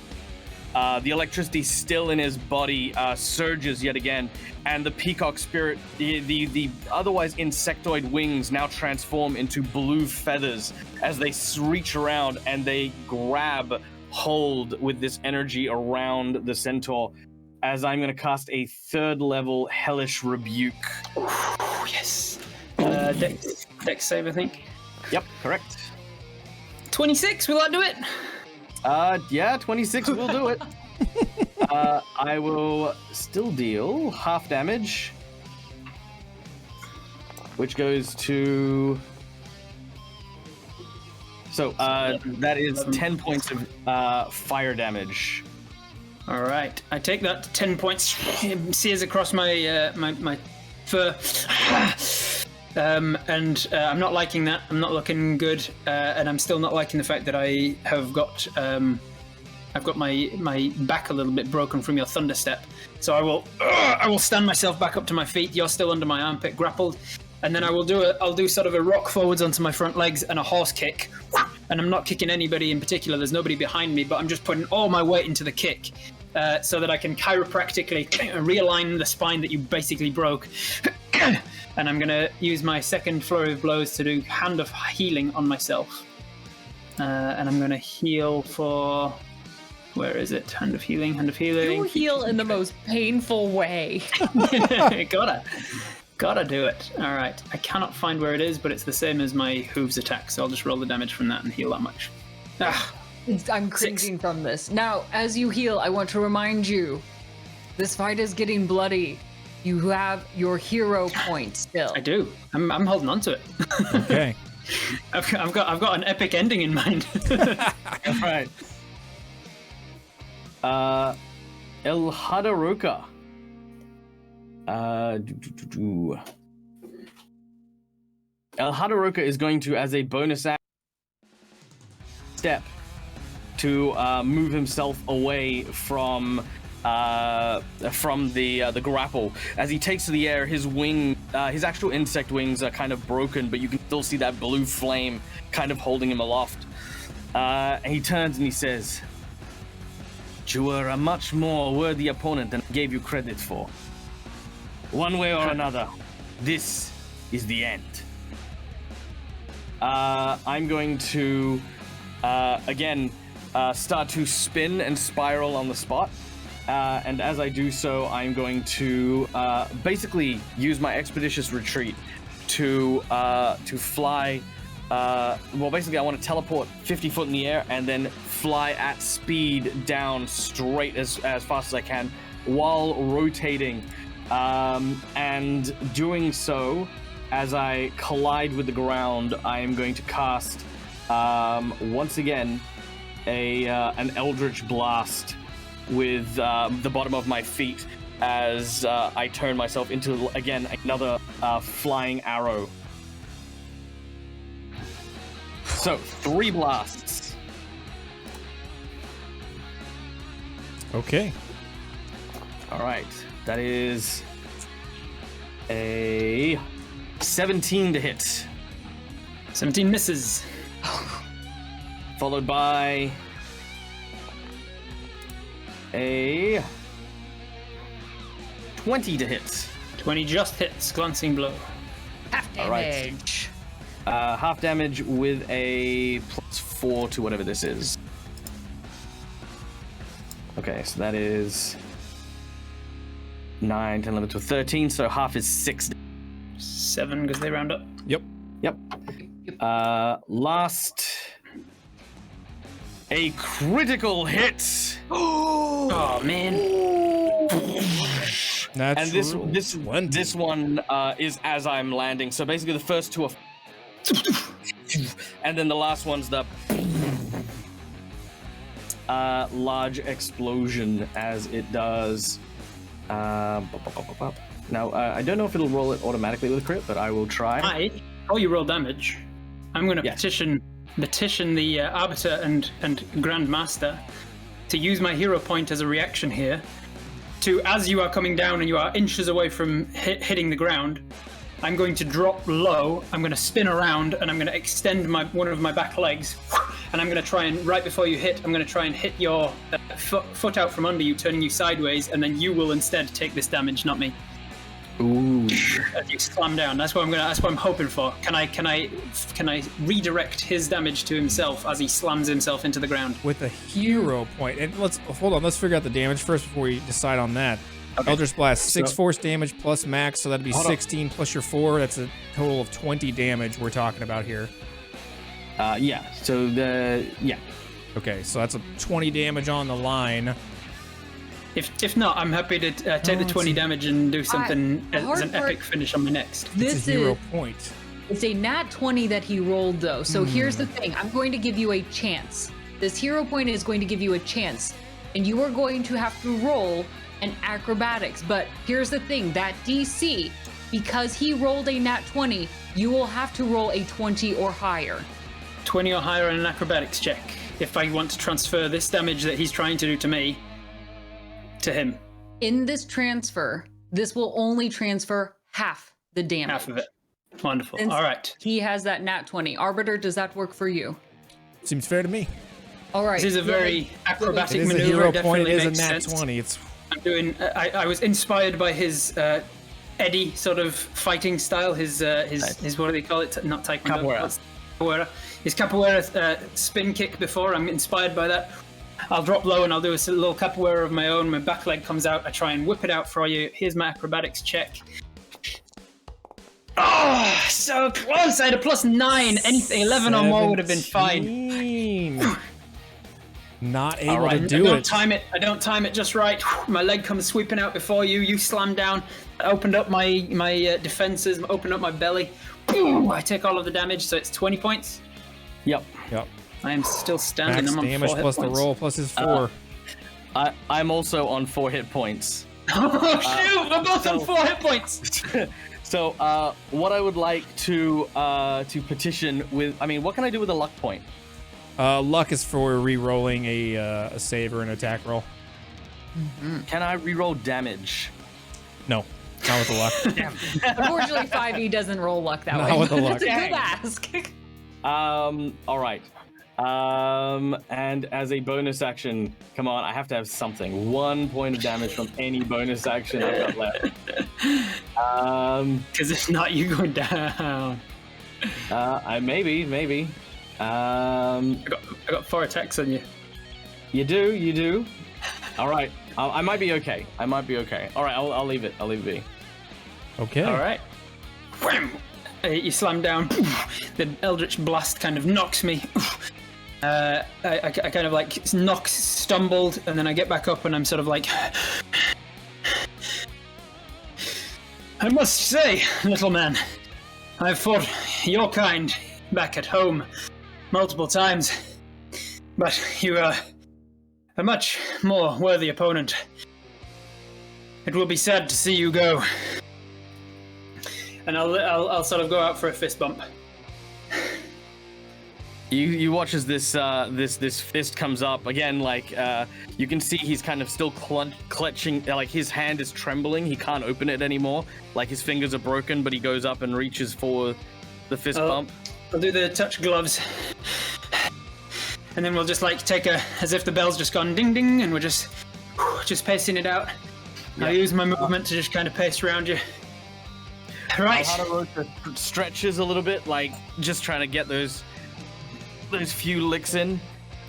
the electricity still in his body surges yet again, and the peacock spirit, the otherwise insectoid wings now transform into blue feathers as they reach around and they grab hold with this energy around the centaur. As I'm going to cast a 3rd level Hellish Rebuke. Yes. Dex save, I think. Yep, correct. 26, will that do it? Yeah, 26 will do it. I will still deal half damage, which goes to... So, that is 10 points of fire damage. All right, I take that 10 points, sears across my my fur, and I'm not liking that. I'm not looking good, and I'm still not liking the fact that I have got I've got my back a little bit broken from your thunder step. So I will stand myself back up to my feet. You're still under my armpit, grappled, and then I'll do sort of a rock forwards onto my front legs and a horse kick. And I'm not kicking anybody in particular. There's nobody behind me, but I'm just putting all my weight into the kick. So that I can chiropractically realign the spine that you basically broke. And I'm going to use my second flurry of blows to do Hand of Healing on myself. And I'm going to heal for... Where is it? Hand of Healing, Hand of Healing. You heal in the most painful way. Gotta do it. All right. I cannot find where it is, but it's the same as my Hooves attack, so I'll just roll the damage from that and heal that much. I'm cringing from this. Now, as you heal, I want to remind you, this fight is getting bloody. You have your hero point still. I do. I'm holding on to it. Okay. I've got an epic ending in mind. All right. Hada Roca. Hada Roca is going to, as a bonus action, step to move himself away from the grapple. As he takes to the air, his actual insect wings are kind of broken, but you can still see that blue flame kind of holding him aloft. And he turns and he says, "You were a much more worthy opponent than I gave you credit for. One way or another, this is the end." I'm going to again start to spin and spiral on the spot. And as I do so, I'm going to basically use my expeditious retreat to fly. Well, basically, I want to teleport 50 foot in the air and then fly at speed down straight as fast as I can while rotating. And doing so, as I collide with the ground, I am going to cast once again an Eldritch Blast with the bottom of my feet as I turn myself into, again, another flying arrow. So, 3 blasts. Okay. All right. That is a 17 to hit. 17 misses. Followed by a 20 to hit. 20 just hits, glancing blow. Half damage. Half damage with a +4 to whatever this is. Okay, so that is 9, 10, 11, 12, 13, so half is 6. 7 because they round up. Yep. Last, a critical hit. Oh man! And this one is as I'm landing. So basically, the first 2 are, and then the last one's the large explosion as it does. Now, I don't know if it'll roll it automatically with a crit, but I will try. You roll damage. I'm going to petition the Arbiter and Grandmaster to use my hero point as a reaction here. To, as you are coming down and you are inches away from hitting the ground, I'm going to drop low, I'm going to spin around, and I'm going to extend one of my back legs, and I'm going to try and, right before you hit, I'm going to try and hit your foot out from under you, turning you sideways, and then you will instead take this damage, not me. Ooh. As you slam down. That's what I'm hoping for. Can I redirect his damage to himself as he slams himself into the ground? With a hero point. And let's figure out the damage first before we decide on that. Okay. Eldritch Blast, 6 force damage plus max, so that'd be 16 plus your 4. That's a total of 20 damage we're talking about here. Yeah. Okay, so that's a 20 damage on the line. If not, I'm happy to take the 20 damage and do something as an epic finish on my next. It's a hero point. It's a nat 20 that he rolled, though. So here's the thing. I'm going to give you a chance. This hero point is going to give you a chance. And you are going to have to roll an acrobatics. But here's the thing. That DC, because he rolled a nat 20, you will have to roll a 20 or higher. 20 or higher in an acrobatics check. If I want to transfer this damage that he's trying to do to me, to him. In this transfer, this will only transfer half the damage. Half of it. Wonderful. Since all right. He has that nat 20. Arbiter, does that work for you? Seems fair to me. All right. This is a very acrobatic it is maneuver. A hero definitely point. It is a makes nat sense. 20. It's. I'm doing. I was inspired by his Eddie sort of fighting style. His what do they call it? Not taekwondo. Capoeira. His capoeira spin kick before. I'm inspired by that. I'll drop low and I'll do a little capoeira of my own. My back leg comes out. I try and whip it out for you. Here's my acrobatics check. Oh, so close. I had a +9. Anything 11 or more would have been fine. Not able right. to do it. I don't time it just right. My leg comes sweeping out before you. You slam down. I opened up my defenses, opened up my belly. I take all of the damage, so it's 20 points. Yep. I am still standing. Max I'm on damage 4 hit plus the points. roll plus his 4. I'm also on 4 hit points. Oh shoot! We're both on 4 hit points. So, what I would like to petition with, I mean, what can I do with a luck point? Luck is for re-rolling a save or an attack roll. Can I re-roll damage? No, not with the luck. Unfortunately, 5e doesn't roll luck that Not way. with the luck. It's a good ask. All right. And as a bonus action, come on, I have to have something. 1 point of damage from any bonus action I've got left. Because if not, you go down. Maybe. I got 4 attacks on you. You do. All right, I might be okay. All right, I'll leave it. I'll leave it be. Okay. All right. Wham! You slam down. The Eldritch Blast kind of knocks me. I kind of like stumbled, and then I get back up, and I'm sort of like. I must say, little man, I've fought your kind back at home multiple times, but you are a much more worthy opponent. It will be sad to see you go. And I'll sort of go out for a fist bump. You watch as this fist comes up again. Like you can see he's kind of still clutching. Like his hand is trembling. He can't open it anymore. Like his fingers are broken. But he goes up and reaches for the fist bump. I'll do the touch gloves, and then we'll just like take as if the bell's just gone ding ding, and we're just pacing it out. I'll use my movement to just kind of pace around you. Right. Hada stretches a little bit, like just trying to get those few licks in.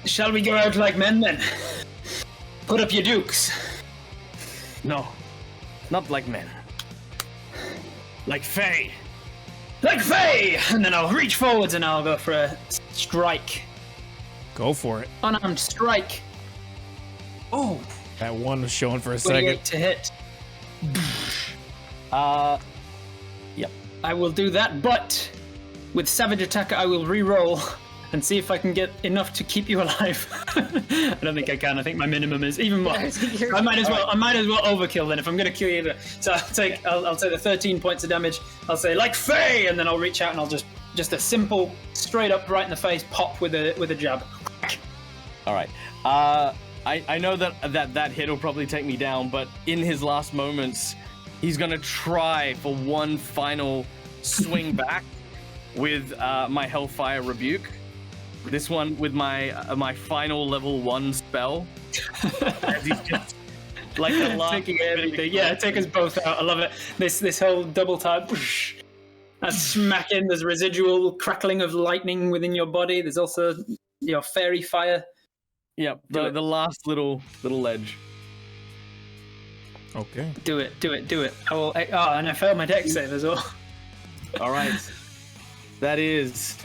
Shall we go out like men then? Put up your dukes. No, not like men. Like Fae. Like Fae! And then I'll reach forwards and I'll go for a strike. Go for it. Unarmed strike. Oh. That one was showing for a 28 second. to hit. Yep. I will do that, but with Savage Attack I will re-roll and see if I can get enough to keep you alive. I don't think I can. I think my minimum is even more. I might as well overkill then if I'm gonna kill you. So I'll take the 13 points of damage. I'll say like Fae, and then I'll reach out and I'll just a simple straight up right in the face pop with a jab. All right. I know that hit will probably take me down, but in his last moments, he's gonna try for one final swing back with my Hellfire Rebuke. This one with my final level 1 spell. As he's just like the last taking everything. Yeah, take us both out. I love it. This whole double tap. That's smacking. There's residual crackling of lightning within your body. There's also your fairy fire. Yep, the last little ledge. Okay. Do it. And I failed my dex save as well. All right. That is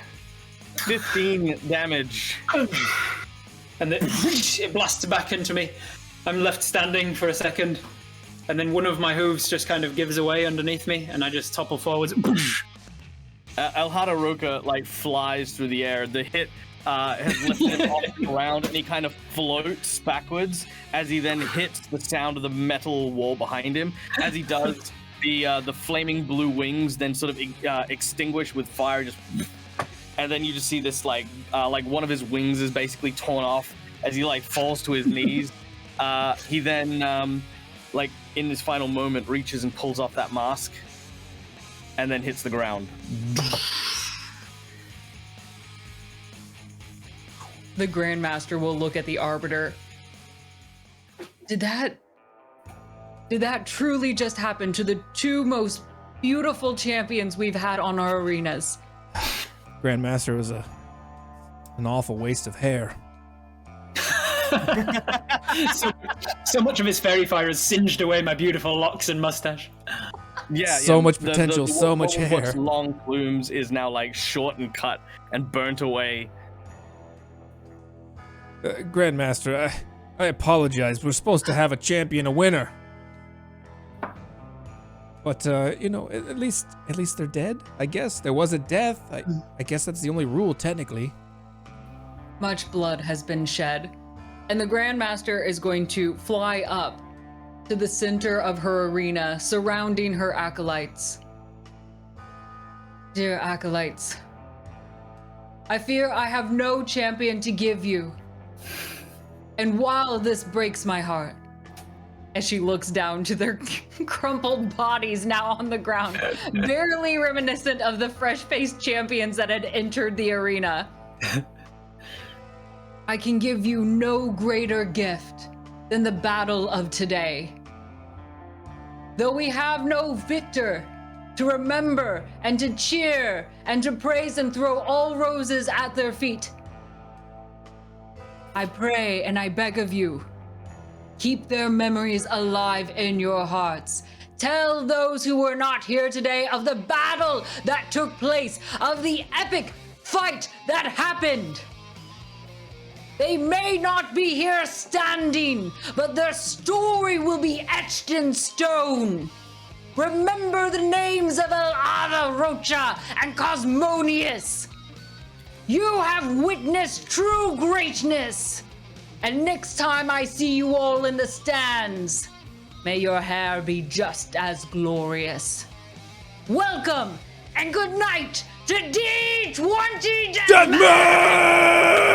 15 damage. And it blasts back into me. I'm left standing for a second. And then one of my hooves just kind of gives away underneath me. And I just topple forwards. Hada Roca like flies through the air. The hit has lifted him off the ground, and he kind of floats backwards as he then hits the sound of the metal wall behind him. As he does, the flaming blue wings then sort of extinguish with fire, and then you just see this like one of his wings is basically torn off as he like falls to his knees. He then like in this final moment reaches and pulls off that mask, and then hits the ground. The Grandmaster will look at the Arbiter. Did that truly just happen to the two most beautiful champions we've had on our arenas? Grandmaster was an awful waste of hair. so much of his fairy fire has singed away my beautiful locks and mustache. Yeah, so much potential, so much hair. What's long plumes is now like short and cut and burnt away. Grandmaster, I apologize. We're supposed to have a champion, a winner. But, at least they're dead, I guess. There was a death. I guess that's the only rule, technically. Much blood has been shed, and the Grandmaster is going to fly up to the center of her arena, surrounding her acolytes. Dear acolytes, I fear I have no champion to give you. And while this breaks my heart, as she looks down to their crumpled bodies now on the ground, barely reminiscent of the fresh-faced champions that had entered the arena, I can give you no greater gift than the battle of today. Though we have no victor to remember and to cheer and to praise and throw all roses at their feet, I pray and I beg of you, keep their memories alive in your hearts. Tell those who were not here today of the battle that took place, of the epic fight that happened. They may not be here standing, but their story will be etched in stone. Remember the names of Hada, Roca, and Cosmonius. You have witnessed true greatness. And next time I see you all in the stands, may your hair be just as glorious. Welcome and good night to D20 Deathmatch!